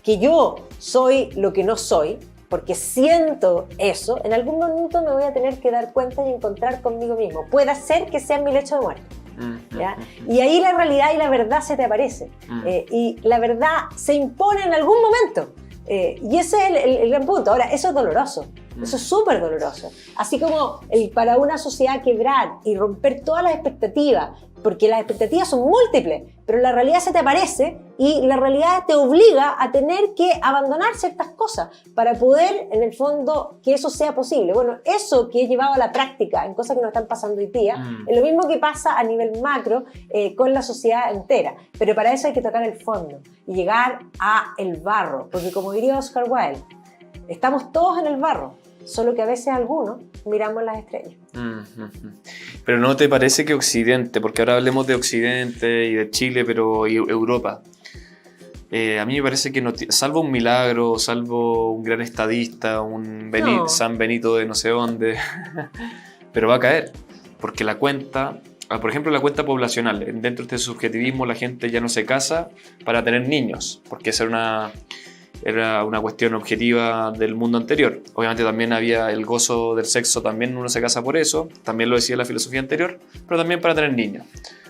que yo soy lo que no soy, porque siento eso, en algún momento me voy a tener que dar cuenta y encontrar conmigo mismo. Puede ser que sea mi lecho de muerte. ¿Ya? Y ahí la realidad y la verdad se te aparece. Y la verdad se impone en algún momento. Y ese es el gran punto. Ahora, eso es doloroso. Eso es súper doloroso. Así como para una sociedad quebrar y romper todas las expectativas, porque las expectativas son múltiples, pero la realidad se te aparece y la realidad te obliga a tener que abandonar ciertas cosas para poder, en el fondo, que eso sea posible. Bueno, eso que he llevado a la práctica en cosas que nos están pasando hoy día, es lo mismo que pasa a nivel macro con la sociedad entera. Pero para eso hay que tocar el fondo y llegar a el barro, porque como diría Oscar Wilde, estamos todos en el barro, solo que a veces algunos miramos las estrellas. Pero ¿no te parece que Occidente, porque ahora hablemos de Occidente y de Chile, pero y Europa, a mí me parece que salvo un milagro, salvo un gran estadista, San Benito de no sé dónde, pero va a caer, porque la cuenta, por ejemplo la cuenta poblacional, dentro de este subjetivismo la gente ya no se casa para tener niños, porque esa era era una cuestión objetiva del mundo anterior. Obviamente también había el gozo del sexo, también uno se casa por eso, también lo decía la filosofía anterior, pero también para tener niños.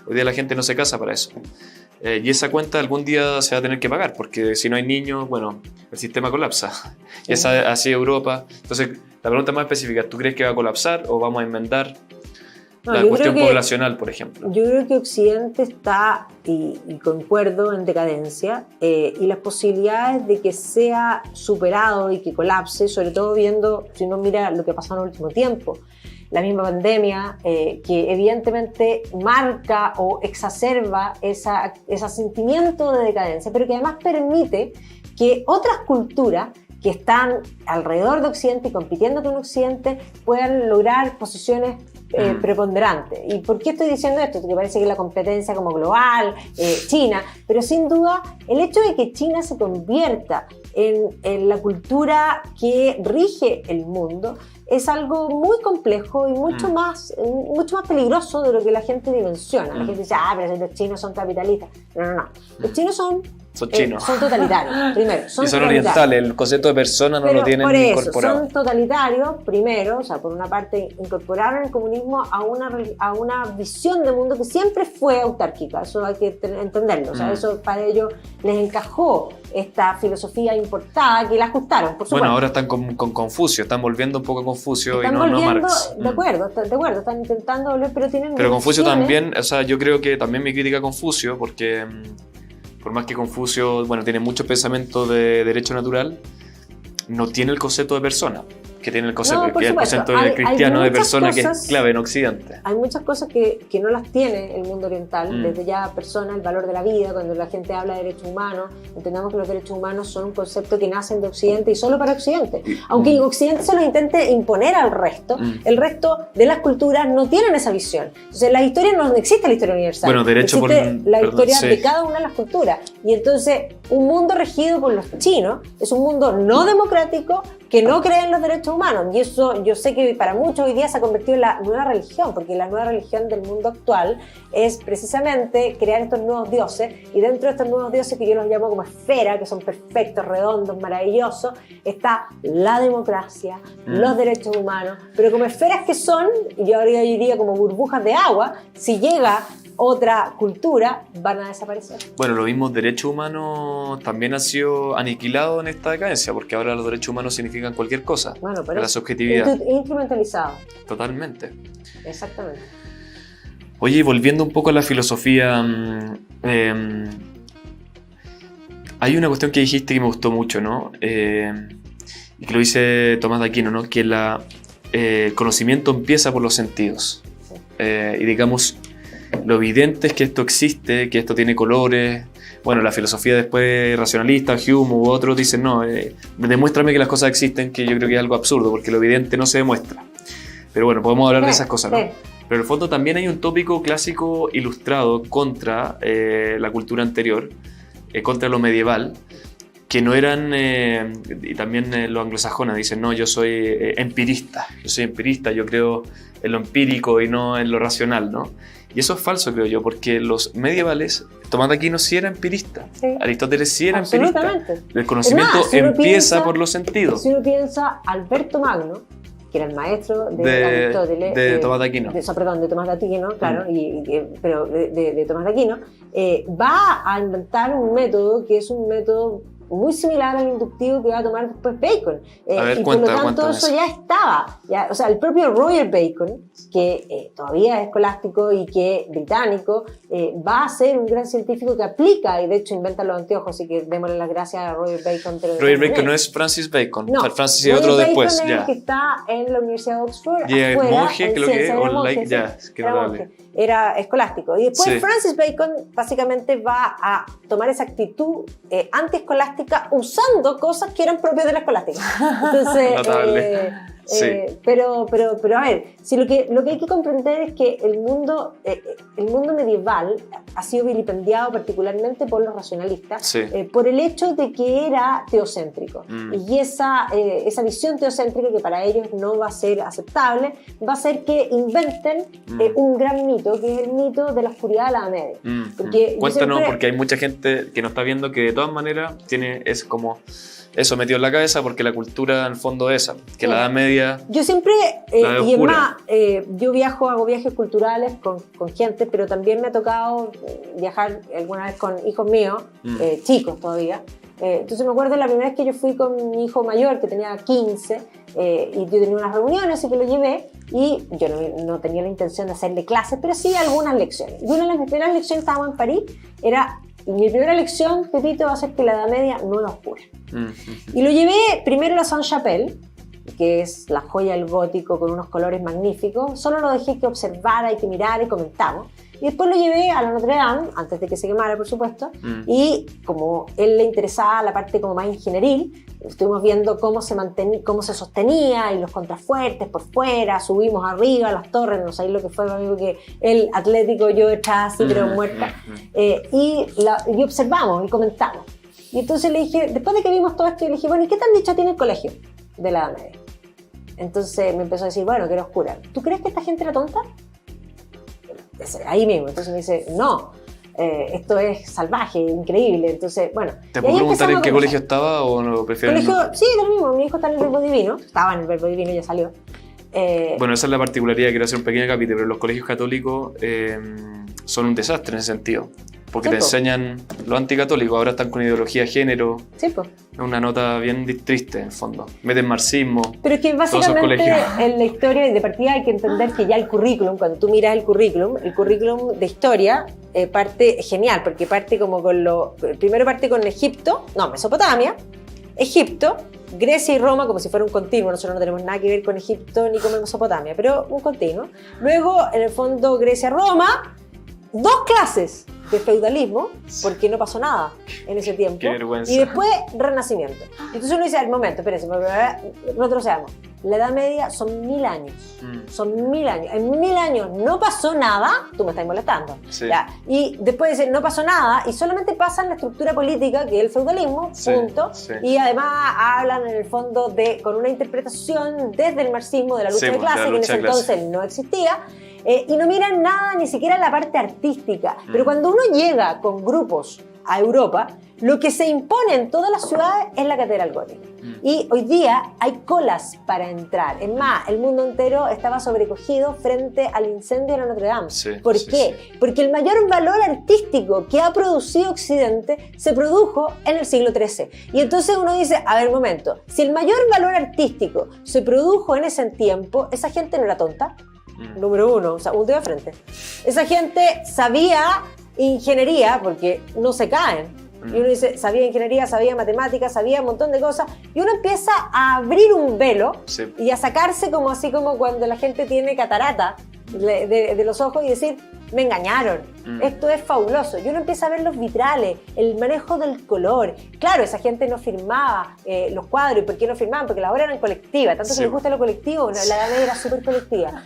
Hoy día la gente no se casa para eso. Y esa cuenta algún día se va a tener que pagar, porque si no hay niños, bueno, el sistema colapsa. Y esa así Europa. Entonces, la pregunta más específica, ¿tú crees que va a colapsar o vamos a enmendar la cuestión poblacional, por ejemplo? Yo creo que Occidente está, y concuerdo, en decadencia, y las posibilidades de que sea superado y que colapse, sobre todo viendo, si uno mira lo que ha pasado en el último tiempo, la misma pandemia, que evidentemente marca o exacerba ese sentimiento de decadencia, pero que además permite que otras culturas que están alrededor de Occidente y compitiendo con Occidente puedan lograr posiciones preponderantes. ¿Y por qué estoy diciendo esto? Porque parece que la competencia como global, China, pero sin duda el hecho de que China se convierta en la cultura que rige el mundo es algo muy complejo y mucho más peligroso de lo que la gente dimensiona. La gente dice, pero los chinos son capitalistas. No. Los chinos son chinos. Son totalitarios, primero. Y son orientales, el concepto de persona no lo tienen incorporado. Son totalitarios, primero, o sea, por una parte incorporaron el comunismo a una visión de mundo que siempre fue autárquica, eso hay que entenderlo, o sea, eso para ellos les encajó esta filosofía importada que la ajustaron, por supuesto. Bueno, ahora están con Confucio, están volviendo un poco a Confucio y no Marx. De acuerdo, están intentando volver, pero tienen... Pero Confucio también, o sea, yo creo que también me critica Confucio porque... Por más que Confucio, bueno, tiene muchos pensamientos de derecho natural, no tiene el concepto de persona, que tiene el concepto, que es el concepto cristiano de persona que es clave en Occidente. Hay muchas cosas que no las tiene el mundo oriental, desde ya persona, el valor de la vida, cuando la gente habla de derechos humanos, entendamos que los derechos humanos son un concepto que nacen de Occidente y solo para Occidente. Aunque Occidente se los intente imponer al resto, el resto de las culturas no tienen esa visión. Entonces la historia no existe, la historia universal. Bueno, derecho existe la historia de cada una de las culturas. Y entonces un mundo regido por los chinos es un mundo no democrático que no cree en los derechos humanos, y eso yo sé que para muchos hoy día se ha convertido en la nueva religión, porque la nueva religión del mundo actual es precisamente crear estos nuevos dioses, y dentro de estos nuevos dioses que yo los llamo como esfera, que son perfectos, redondos, maravillosos, está la democracia, los derechos humanos, pero como esferas que son, yo diría como burbujas de agua, si llega otra cultura, van a desaparecer. Bueno, los mismos derechos humanos también han sido aniquilados en esta decadencia, porque ahora los derechos humanos significan cualquier cosa. Bueno, pero la subjetividad. Instrumentalizado. Totalmente. Exactamente. Oye, volviendo un poco a la filosofía, hay una cuestión que dijiste que me gustó mucho, ¿no? Y que lo dice Tomás de Aquino, ¿no? Que el conocimiento empieza por los sentidos. Sí. Y digamos, lo evidente es que esto existe, que esto tiene colores. Bueno, la filosofía después racionalista, Hume u otros dicen, no, demuéstrame que las cosas existen, que yo creo que es algo absurdo, porque lo evidente no se demuestra. Pero bueno, podemos hablar de esas cosas, ¿no? Pero en el fondo también hay un tópico clásico ilustrado contra la cultura anterior, contra lo medieval, que no eran, y también los anglosajones dicen, no, yo soy empirista, yo creo en lo empírico y no en lo racional, ¿no? Y eso es falso, creo yo, porque los medievales, Tomás de Aquino sí era empirista, sí. Aristóteles sí era empirista. El conocimiento empieza por los sentidos. Si uno piensa, Alberto Magno, que era el maestro de Aristóteles, de Tomás de Aquino. De Tomás de Aquino, claro, pero de Tomás de Aquino, va a inventar un método que es un método muy similar al inductivo que va a tomar después Bacon. Ver, y por lo tanto eso ya estaba. O sea, el propio Roger Bacon, que todavía es escolástico y que es británico, va a ser un gran científico que aplica, y de hecho inventa los anteojos, así que démosle las gracias a Roger Bacon. Roger Bacon no es Francis Bacon. No, Francis es otro después. Roger Bacon es el que está en la Universidad de Oxford. Y el monje, creo que era escolástico. Y después Francis Bacon básicamente va a tomar esa actitud antiescolástica usando cosas que eran propias de la escolástica. Entonces, pero a ver, si lo que hay que comprender es que el mundo medieval ha sido vilipendiado particularmente por los racionalistas, Sí. por el hecho de que era teocéntrico. Y esa visión teocéntrica, que para ellos no va a ser aceptable, va a hacer que inventen un gran mito, que es el mito de la oscuridad de la Edad Media. Porque Cuéntanos, siempre... porque hay mucha gente que nos está viendo que de todas maneras es como eso metido en la cabeza, porque la cultura en el fondo es esa, que la Edad Media... Yo siempre, la y es oscura. más, yo hago viajes culturales con gente, pero también me ha tocado viajar alguna vez con hijos míos, chicos todavía. Entonces me acuerdo la primera vez que yo fui con mi hijo mayor, que tenía 15, y yo tenía unas reuniones, así que lo llevé, y yo no tenía la intención de hacerle clases, pero sí algunas lecciones. Y una de las primeras lecciones, estábamos en París, y mi primera lección, Pepito, va a ser que la Edad Media no es oscura. Y lo llevé primero a la Sainte-Chapelle, que es la joya del gótico con unos colores magníficos. Solo lo dejé que observara y que mirara y comentamos. Y después lo llevé a la Notre Dame, antes de que se quemara, por supuesto, y como él le interesaba la parte como más ingenieril, estuvimos viendo cómo se sostenía y los contrafuertes por fuera, subimos arriba a las torres, no sabéis lo que fue, amigo, que el atlético, yo detrás, así, pero muerta, y observamos y comentamos. Y entonces le dije, después de que vimos todo esto, le dije, bueno, ¿y qué tan dicha tiene el colegio de la Edad Media? Entonces me empezó a decir, bueno, que era oscura. ¿Tú crees que esta gente era tonta? Ahí mismo. Entonces me dice, no, esto es salvaje, increíble. Entonces, bueno. ¿Te puedo preguntar en qué colegio estaba o no prefieres? Sí, lo mismo. Mi hijo está en el Verbo Divino. Estaba en el Verbo Divino, ya salió. Bueno, esa es la particularidad, quiero hacer un pequeño capítulo, pero los colegios católicos son un desastre en ese sentido. Porque te enseñan lo anticatólico, ahora están con ideología de género. Sí, pues. Es una nota bien triste, en el fondo. Meten marxismo. Pero es que básicamente en la historia de partida hay que entender que ya el currículum, cuando tú miras el currículum de historia parte genial, porque parte como con primero parte con Mesopotamia, Egipto, Grecia y Roma, como si fuera un continuo. Nosotros no tenemos nada que ver con Egipto ni con Mesopotamia, pero un continuo. Luego, en el fondo, Grecia-Roma, 2 clases de feudalismo, porque no pasó nada en ese tiempo. Qué vergüenza. Y después, Renacimiento. Entonces uno dice, al momento, espérense, retrocedamos. La Edad Media son 1000 años. Son 1000 años. En 1000 años no pasó nada, tú me estás molestando. Sí. ¿Ya? Y después dice, no pasó nada, y solamente pasan la estructura política, que es el feudalismo, punto. Sí. Y además hablan en el fondo con una interpretación desde el marxismo de la lucha de clase, que en ese entonces no existía. Y no miran nada, ni siquiera la parte artística. Pero cuando uno llega con grupos a Europa, lo que se impone en todas las ciudades es la catedral gótica. Y hoy día hay colas para entrar. Es más, el mundo entero estaba sobrecogido frente al incendio de la Notre Dame. Sí, ¿Por qué? Sí. Porque el mayor valor artístico que ha producido Occidente se produjo en el siglo XIII. Y entonces uno dice, a ver, un momento, si el mayor valor artístico se produjo en ese tiempo, ¿esa gente no era tonta? Número uno, o sea, un dedo de frente. Esa gente sabía ingeniería, porque no se caen. Y uno dice, sabía ingeniería, sabía matemáticas, sabía un montón de cosas. Y uno empieza a abrir un velo y a sacarse así como cuando la gente tiene catarata de los ojos y decir, me engañaron, esto es fabuloso. Y uno empieza a ver los vitrales, el manejo del color. Claro, esa gente no firmaba los cuadros. ¿Y por qué no firmaban? Porque las obras eran colectivas. Tanto que les gusta lo colectivo, la Edad Media era súper colectiva.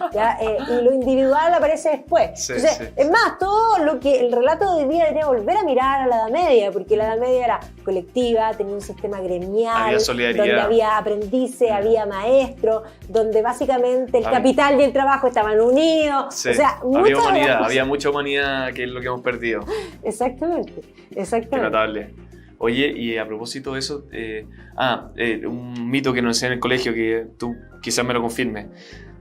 Y lo individual aparece después. Entonces, es más, todo el relato de hoy día debería volver a mirar a la Edad Media, porque la Edad Media era colectiva, tenía un sistema gremial, había solidaridad, donde había aprendices, había maestros, donde básicamente el capital y el trabajo estaban unidos. Sí. O sea, había humanidad, había mucha humanidad, que es lo que hemos perdido. Exactamente. Qué notable. Oye, y a propósito de eso, un mito que nos enseñan en el colegio, que tú quizás me lo confirmes.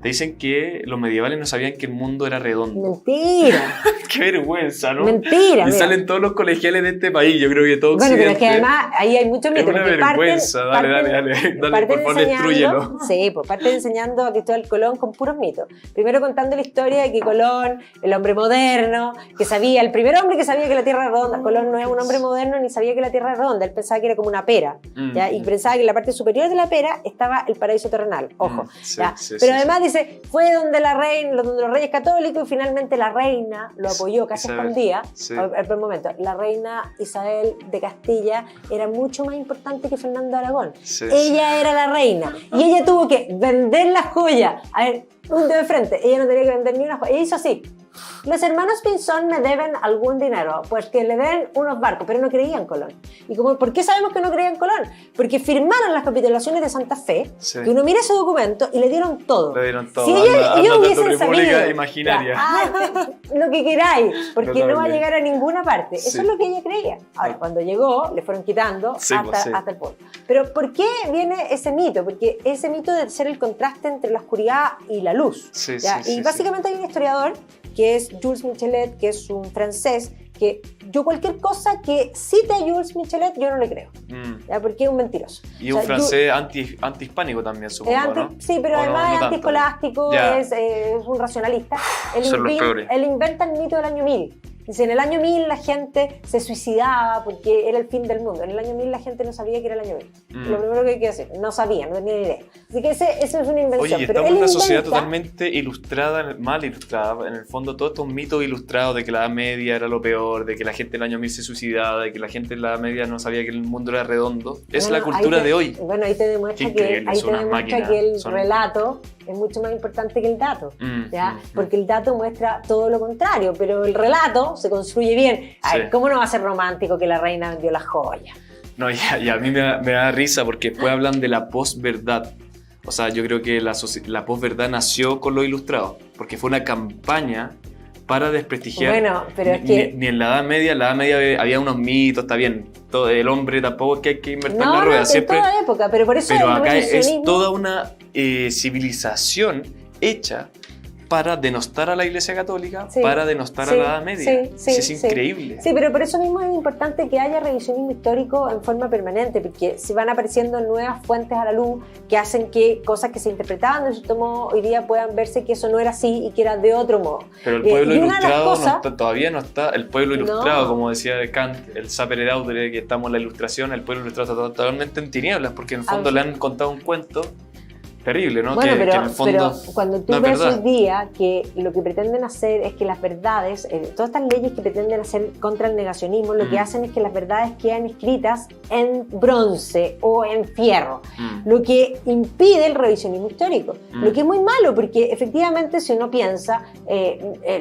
Te dicen que los medievales no sabían que el mundo era redondo. Mentira. Qué vergüenza, ¿no? Mentira. Y salen todos los colegiales de este país, yo creo que todo Occidente. Bueno, pero es que además ahí hay mucho mito. Es una vergüenza, dale, por favor, destrúyelo. Sí, pues parten enseñando a Cristóbal Colón con puros mitos. Primero contando la historia de que Colón, el hombre moderno, el primer hombre que sabía que la Tierra era redonda. Colón no es un hombre moderno ni sabía que la Tierra era redonda, él pensaba que era como una pera, ¿ya? Y pensaba que en la parte superior de la pera estaba el paraíso terrenal, ojo. Pero además dice, fue donde los reyes católicos, y finalmente la reina lo apoyó casi escondida. Al momento, la reina Isabel de Castilla era mucho más importante que Fernando de Aragón. Ella era la reina y ella tuvo que vender las joyas. A ver, un dedo de frente, ella no tenía que vender ni una joya. Ella hizo así, Los hermanos Pinzón me deben algún dinero, pues que le den unos barcos, pero no creían en Colón. ¿Y por qué sabemos que no creían en Colón? Porque firmaron las capitulaciones de Santa Fe, Sí. que uno mira ese documento y le dieron todo. Le dieron todo. Si ellos de tu hubiesen república sabido, imaginaria. lo que queráis, porque no va a Totalmente. llegar a ninguna parte. Eso Sí. es lo que ella creía. Ahora, cuando llegó, le fueron quitando Sí, hasta, pues, sí. hasta el pueblo. Pero ¿por qué viene ese mito? Porque ese mito de ser el contraste entre la oscuridad y la luz. Sí, ¿ya? sí, Y sí, básicamente hay un historiador que es Jules Michelet, que es un francés, que yo cualquier cosa que cite a Jules Michelet, yo no le creo, ¿ya? Porque es un mentiroso. Y O un sea, francés antihispánico también, supongo, ¿no? Sí, pero ¿O además no es tanto? antiescolástico, Ya. es un racionalista. Son los peores. Él inventa el mito del año 1000. Dice, en el año 1000 la gente se suicidaba porque era el fin del mundo. En el año 1000 la gente no sabía que era el año 1000. Lo primero que hay que decir, no sabía, no tenía ni idea. Así que esa es una invención. Oye, y pero estamos él en una sociedad inventa- totalmente ilustrada, mal ilustrada. En el fondo, todos estos mitos ilustrados de que la Edad Media era lo peor, de que la gente en el año 1000 se suicidaba, de que la gente en la Edad Media no sabía que el mundo era redondo. Es Bueno, la cultura ahí te- de hoy. Bueno, ahí te demuestra, Qué que, increíble, ahí son te unas demuestra máquinas, que el son- relato es mucho más importante que el dato. ¿ya? Mm. Porque el dato muestra todo lo contrario, pero el relato se construye bien. A ver, Sí. ¿cómo no va a ser romántico que la reina vendió las joyas? No, y a mí me da risa porque después hablan de la posverdad. O sea, yo creo que la posverdad nació con los ilustrados, porque fue una campaña para desprestigiar. Bueno, pero es que... Ni en la Edad Media había unos mitos, está bien. Todo, el hombre tampoco es que hay que inventar la No, rueda, en siempre. toda época, pero por eso Pero el acá es revisionismo- toda una civilización hecha para denostar a la Iglesia Católica, Sí, para denostar a sí, la Edad Media. sí, es sí. increíble. Sí, pero por eso mismo es importante que haya revisionismo histórico en forma permanente, porque se van apareciendo nuevas fuentes a la luz que hacen que cosas que se interpretaban de cierto modo hoy día puedan verse que eso no era así y que era de otro modo. Pero el pueblo y una de las ilustrado cosas- todavía no está. El pueblo ilustrado, No. como decía Kant, el sapere aude, que estamos en la ilustración, el pueblo ilustrado está totalmente en tinieblas, porque en el fondo le han contado un cuento terrible, ¿no? Bueno, que pero, en el fondo pero cuando tú no es ves verdad. hoy día que lo que pretenden hacer es que las verdades, todas estas leyes que pretenden hacer contra el negacionismo, lo que hacen es que las verdades quedan escritas en bronce o en fierro, lo que impide el revisionismo histórico, lo que es muy malo porque efectivamente si uno piensa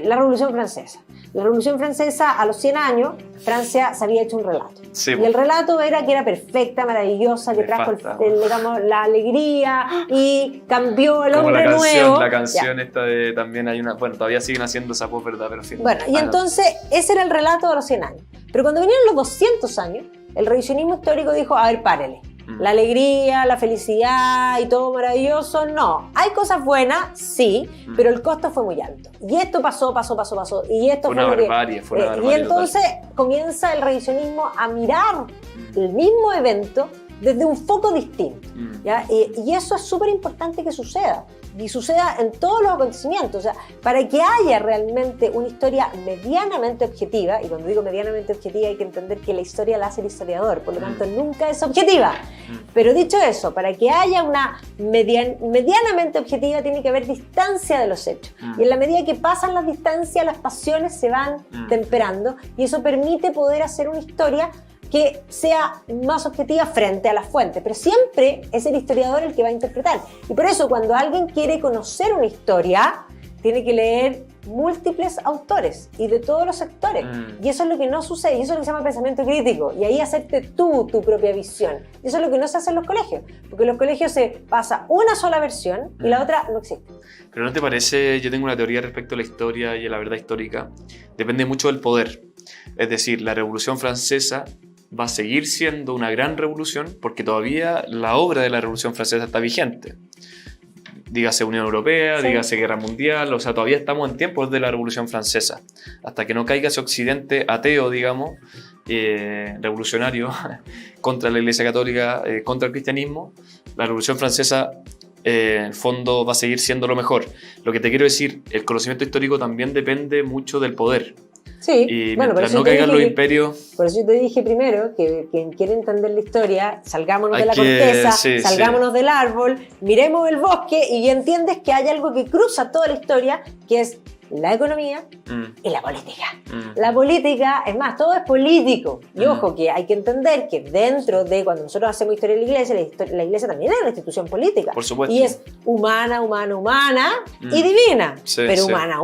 la Revolución Francesa. La Revolución Francesa, a los 100 años, Francia se había hecho un relato. Sí, y el relato era que era perfecta, maravillosa, que trajo Nefasta, digamos, la alegría y cambió el como hombre nuevo. la canción Ya. esta de también hay una, bueno, todavía siguen haciendo esa posverdad, pero sí. Bueno, y entonces ese era el relato de los 100 años. Pero cuando vinieron los 200 años, el revisionismo histórico dijo, a ver, párele. La alegría, la felicidad y todo maravilloso, no. Hay cosas buenas, sí, pero el costo fue muy alto. Y esto pasó. Y esto Fue fue una lo que- barbarie, fue una y barbarie entonces comienza el revisionismo a mirar el mismo evento desde un foco distinto. ¿ya? Y eso es súper importante que suceda. Y suceda en todos los acontecimientos. O sea, para que haya realmente una historia medianamente objetiva, y cuando digo medianamente objetiva hay que entender que la historia la hace el historiador, por lo tanto nunca es objetiva. Pero dicho eso, para que haya una medianamente objetiva tiene que haber distancia de los hechos. Y en la medida que pasan las distancias, las pasiones se van temperando y eso permite poder hacer una historia que sea más objetiva frente a las fuentes, pero siempre es el historiador el que va a interpretar. Y por eso cuando alguien quiere conocer una historia, tiene que leer múltiples autores y de todos los sectores. Y eso es lo que no sucede, y eso es lo que se llama pensamiento crítico, y ahí hacerte tú tu propia visión. Y eso es lo que no se hace en los colegios, porque en los colegios se pasa una sola versión y la otra no existe. Pero ¿no te parece? Yo tengo una teoría respecto a la historia y a la verdad histórica. Depende mucho del poder. Es decir, la Revolución Francesa va a seguir siendo una gran revolución porque todavía la obra de la Revolución Francesa está vigente. Dígase Unión Europea, Sí. dígase Guerra Mundial, o sea, todavía estamos en tiempos de la Revolución Francesa. Hasta que no caiga ese occidente ateo, digamos, revolucionario, contra la Iglesia Católica, contra el cristianismo, la Revolución Francesa en el fondo va a seguir siendo lo mejor. Lo que te quiero decir, el conocimiento histórico también depende mucho del poder. Sí, Y bueno, por mientras eso no te caigan dije los que- imperios... Por eso yo te dije primero que quien quiere entender la historia, salgámonos Hay de la que- corteza, sí, salgámonos del árbol, miremos el bosque y ya entiendes que hay algo que cruza toda la historia, que es la economía y la política. La política, es más, todo es político. Y ojo, que hay que entender que dentro de cuando nosotros hacemos historia de la iglesia también es una institución política. Por supuesto. Y es humana y divina, Sí, pero sí. humana.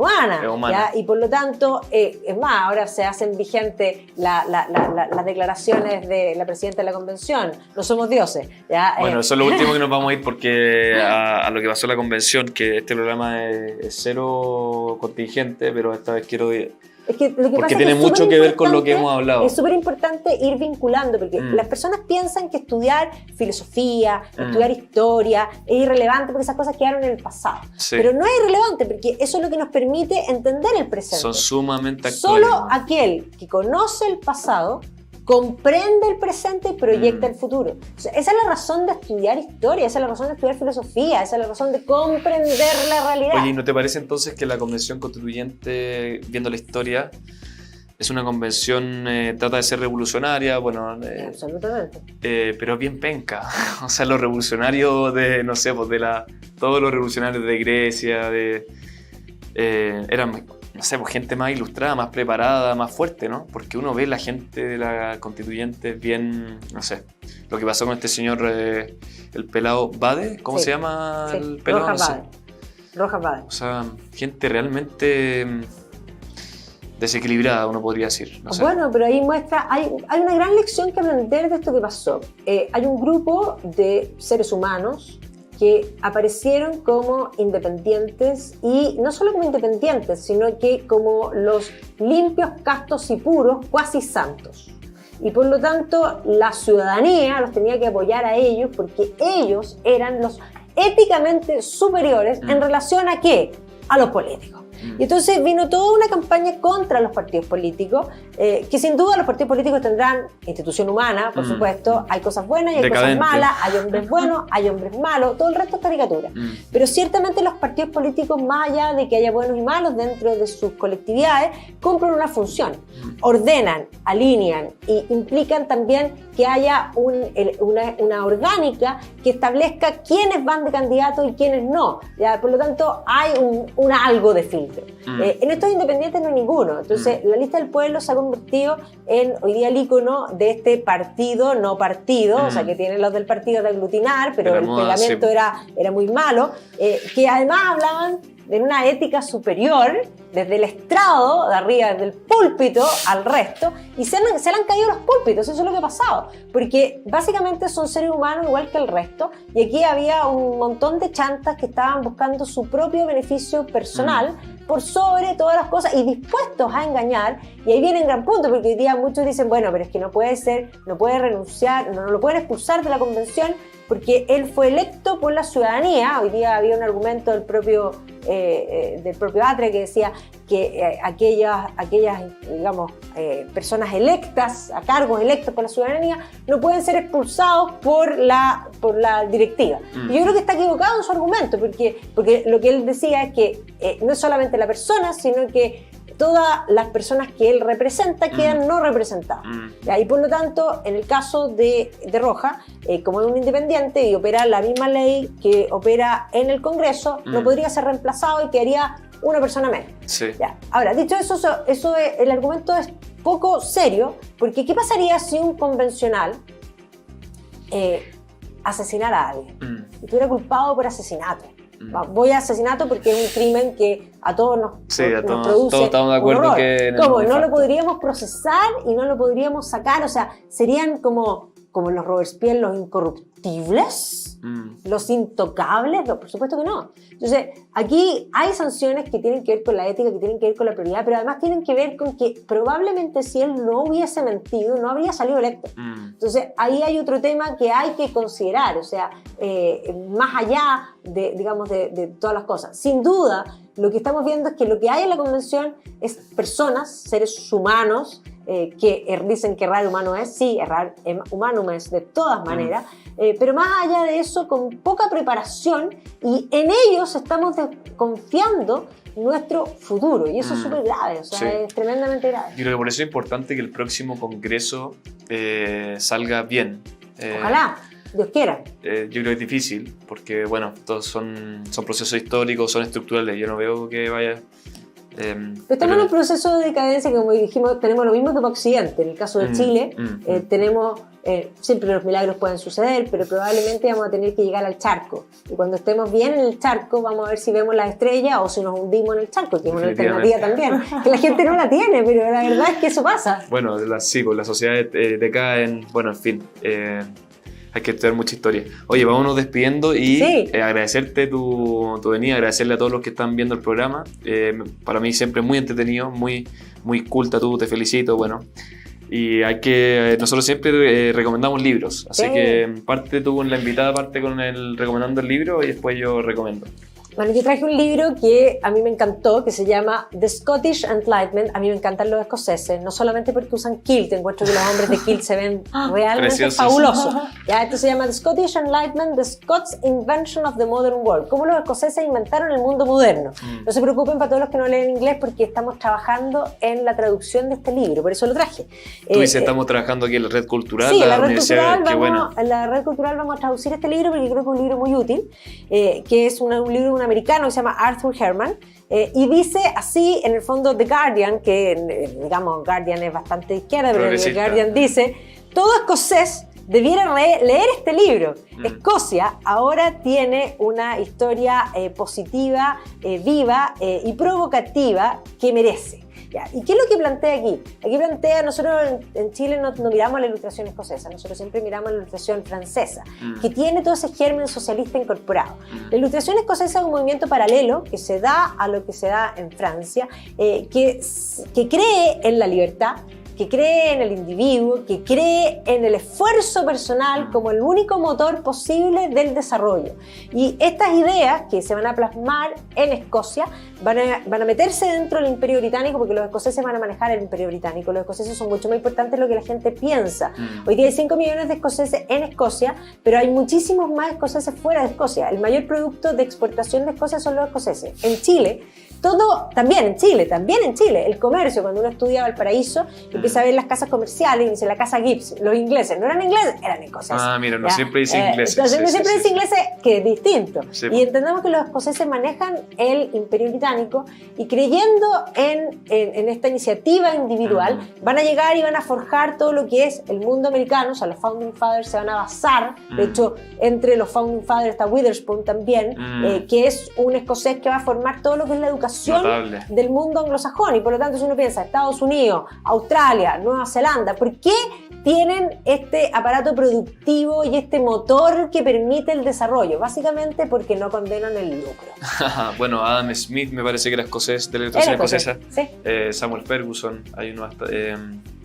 Es humana. ¿Ya? Y por lo tanto, es más, ahora se hacen vigentes las declaraciones de la presidenta de la convención. No somos dioses. ¿Ya? Bueno, eso es lo último que nos vamos a ir porque a lo que pasó en la convención, que este programa es cero contingente, pero esta vez quiero... Es que lo que porque pasa tiene es que mucho que ver con lo que superimportante- hemos hablado. Es súper importante ir vinculando, porque las personas piensan que estudiar filosofía, estudiar historia, es irrelevante porque esas cosas quedaron en el pasado. Sí. Pero no es irrelevante porque eso es lo que nos permite entender el presente. Son sumamente actuales. Solo aquel que conoce el pasado comprende el presente y proyecta el futuro. O sea, esa es la razón de estudiar historia, esa es la razón de estudiar filosofía, esa es la razón de comprender la realidad. Oye, ¿y no te parece entonces que la convención constituyente, viendo la historia, es una convención, trata de ser revolucionaria, bueno, Absolutamente. pero es bien penca? O sea, los revolucionarios de, no sé, pues todos los revolucionarios de Grecia, eran, no sé, pues gente más ilustrada, más preparada, más fuerte, ¿no? Porque uno ve la gente de la constituyente bien, no sé, lo que pasó con este señor, el pelado Bade, ¿cómo Sí, se llama sí, el pelado? Rojas No sé. Bade. Rojas Bade. O sea, gente realmente desequilibrada, uno podría decir. No sé. Bueno, pero ahí muestra, hay una gran lección que aprender de esto que pasó. Hay un grupo de seres humanos que aparecieron como independientes, y no solo como independientes, sino que como los limpios, castos y puros, cuasi santos. Y por lo tanto, la ciudadanía los tenía que apoyar a ellos porque ellos eran los éticamente superiores en relación a ¿qué? A los políticos. Y entonces vino toda una campaña contra los partidos políticos, que sin duda los partidos políticos tendrán institución humana, por supuesto, hay cosas buenas y hay Decadente. cosas malas, hay hombres buenos, hay hombres malos, todo el resto es caricatura. Pero ciertamente los partidos políticos, más allá de que haya buenos y malos dentro de sus colectividades, cumplen una función, ordenan, alinean e implican también que haya una orgánica que establezca quiénes van de candidato y quiénes no. ¿Ya? Por lo tanto, hay un algo de filtro. En estos independientes no hay ninguno. Entonces, la lista del pueblo se ha convertido en hoy día el ícono de este partido no partido, o sea, que tienen los del partido de aglutinar, pero el moda, pegamento sí. era muy malo, que además hablaban de una ética superior desde el estrado, de arriba, desde el púlpito al resto, y se le han caído los púlpitos, eso es lo que ha pasado, porque básicamente son seres humanos igual que el resto, y aquí había un montón de chantas que estaban buscando su propio beneficio personal por sobre todas las cosas y dispuestos a engañar, y ahí viene un gran punto, porque hoy día muchos dicen, bueno, pero es que no puede ser, no puede renunciar, no lo pueden expulsar de la convención, porque él fue electo por la ciudadanía. Hoy día había un argumento del propio Atre que decía que aquellas digamos, personas electas, a cargos electos por la ciudadanía, no pueden ser expulsados por la directiva. Y yo creo que está equivocado en su argumento, porque lo que él decía es que no es solamente la persona, sino que todas las personas que él representa quedan no representadas. Y por lo tanto, en el caso de Rojas, como es un independiente y opera la misma ley que opera en el Congreso, no podría ser reemplazado y quedaría una persona menos. Sí. Ya. Ahora, dicho eso el argumento es poco serio, porque ¿qué pasaría si un convencional asesinara a alguien y estuviera culpado por asesinato? Voy a asesinato porque es un crimen que a todos nos produce todos estamos de acuerdo un horror. que ¿Cómo? No lo podríamos procesar y no lo podríamos sacar, o sea, serían como los Robespierre, los incorruptibles, los intocables. No, por supuesto que no. Entonces, aquí hay sanciones que tienen que ver con la ética, que tienen que ver con la prioridad, pero además tienen que ver con que probablemente si él no hubiese mentido, no habría salido electo. Entonces, ahí hay otro tema que hay que considerar, o sea, más allá de todas las cosas. Sin duda, lo que estamos viendo es que lo que hay en la convención es personas, seres humanos, que dicen que errar humano es, sí, errar humano es de todas maneras, pero más allá de eso, con poca preparación, y en ellos estamos confiando nuestro futuro, y eso es súper grave, o sea, Sí. es tremendamente grave. Yo creo que por eso es importante que el próximo congreso salga bien. Ojalá, Dios quiera. Yo creo que es difícil, porque bueno, todos son procesos históricos, son estructurales. Yo no veo que vaya Estamos en un proceso de decadencia que, como dijimos, tenemos lo mismo que para Occidente. En el caso de Chile, tenemos, siempre los milagros pueden suceder, pero probablemente vamos a tener que llegar al charco. Y cuando estemos bien en el charco, vamos a ver si vemos las estrellas o si nos hundimos en el charco, que es una alternativa también. Que la gente no la tiene, pero la verdad es que eso pasa. Bueno, sí, pues las sociedades decaen, bueno, en fin. Hay que estudiar mucha historia. Oye, vámonos despidiendo y agradecerte tu venida, agradecerle a todos los que están viendo el programa. Para mí siempre muy entretenido, muy culta tú, te felicito, bueno. Y nosotros siempre recomendamos libros, así que parte tú con la invitada, parte con el recomendando el libro y después yo recomiendo. Bueno, yo traje un libro que a mí me encantó, que se llama The Scottish Enlightenment. A mí me encantan los escoceses, no solamente porque usan kilt, encuentro que los hombres de kilt se ven realmente preciosos, fabulosos. ¿Ya? Esto se llama The Scottish Enlightenment, The Scots Invention of the Modern World. Cómo los escoceses inventaron el mundo moderno. No se preocupen para todos los que no leen inglés porque estamos trabajando en la traducción de este libro, por eso lo traje. Tú dices, estamos trabajando aquí en la Red Cultural. Sí, la Red Cultural en la Red Cultural vamos a traducir este libro porque creo que es un libro muy útil, que es un libro de un americano que se llama Arthur Herman, y dice así, en el fondo, The Guardian, que digamos, Guardian es bastante izquierda, pero The Guardian dice, todo escocés debiera leer este libro. Escocia ahora tiene una historia positiva, viva y provocativa que merece. ¿Ya? ¿Y qué es lo que plantea aquí? Aquí plantea, nosotros en Chile no miramos la ilustración escocesa, nosotros siempre miramos la ilustración francesa, que tiene todo ese germen socialista incorporado. La ilustración escocesa es un movimiento paralelo que se da a lo que se da en Francia, que cree en la libertad, que cree en el individuo, que cree en el esfuerzo personal como el único motor posible del desarrollo. Y estas ideas que se van a plasmar en Escocia van a meterse dentro del Imperio Británico, porque los escoceses van a manejar el Imperio Británico. Los escoceses son mucho más importantes de lo que la gente piensa. Hoy día hay 5 millones de escoceses en Escocia, pero hay muchísimos más escoceses fuera de Escocia. El mayor producto de exportación de Escocia son los escoceses. En Chile, también en Chile, el comercio, cuando uno estudia Valparaíso, empieza a ver las casas comerciales y dice la casa Gibbs, los ingleses, no eran ingleses, eran escoceses. Mira, no siempre dice ingleses. Entonces siempre dice ingleses, que es distinto. Sí, y entendemos que los escoceses manejan el Imperio Británico y creyendo en esta iniciativa individual, van a llegar y van a forjar todo lo que es el mundo americano. O sea, los Founding Fathers se van a basar, de hecho, entre los Founding Fathers está Witherspoon también, que es un escocés que va a formar todo lo que es la educación del mundo anglosajón. Y por lo tanto, si uno piensa Estados Unidos, Australia, Nueva Zelanda, ¿por qué tienen este aparato productivo y este motor que permite el desarrollo? Básicamente porque no condenan el lucro. Bueno, Adam Smith me parece que era escocés, de la ilustración escocesa. Sí. Samuel Ferguson, hay uno hasta...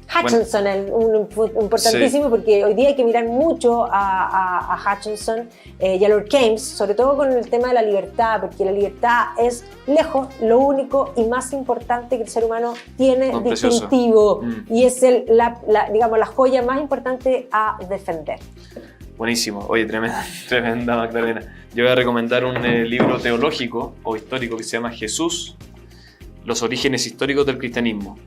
Hutchinson, un importantísimo, porque hoy día hay que mirar mucho a Hutchinson y a Lord Keynes, sobre todo con el tema de la libertad, porque la libertad es lejos lo único y más importante que el ser humano tiene distintivo, y es digamos, la joya más importante a defender. Buenísimo. Oye, tremenda Magdalena. Yo voy a recomendar un libro teológico o histórico que se llama Jesús, los orígenes históricos del cristianismo,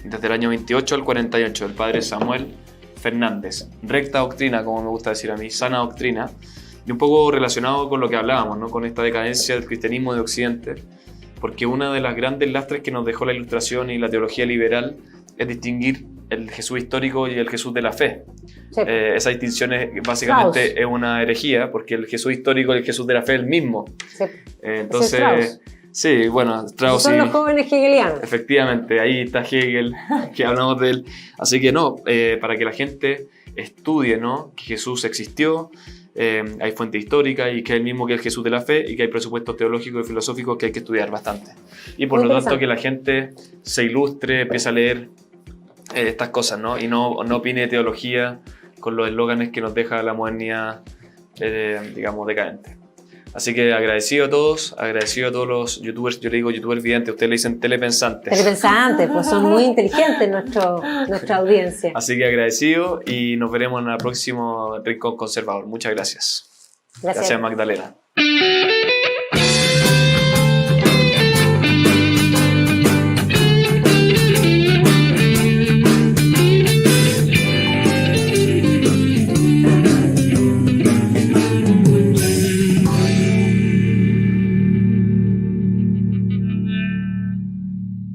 desde el año 28 al 48, del padre Samuel Fernández. Recta doctrina, como me gusta decir a mí, sana doctrina, y un poco relacionado con lo que hablábamos, ¿no? Con esta decadencia del cristianismo de Occidente, porque una de las grandes lastres que nos dejó la Ilustración y la teología liberal es distinguir el Jesús histórico y el Jesús de la fe. Sí. Esa distinción básicamente es una herejía, porque el Jesús histórico y el Jesús de la fe es el mismo. Sí. Entonces... Sí, bueno, Strauss. Son los jóvenes hegelianos. Efectivamente, ahí está Hegel, que hablamos de él. Así que para que la gente estudie, ¿no? Que Jesús existió, hay fuente histórica y que es el mismo que el Jesús de la fe y que hay presupuestos teológicos y filosóficos que hay que estudiar bastante. Y por lo tanto que la gente se ilustre, empiece a leer estas cosas, ¿no? Y no opine teología con los eslóganes que nos deja la modernidad, digamos, decadente. Así que agradecido a todos los youtubers. Yo le digo youtubers videntes, ustedes le dicen telepensantes. Telepensantes, pues son muy inteligentes nuestra audiencia. Así que agradecido y nos veremos en el próximo Rincón Conservador. Muchas gracias. Gracias Magdalena.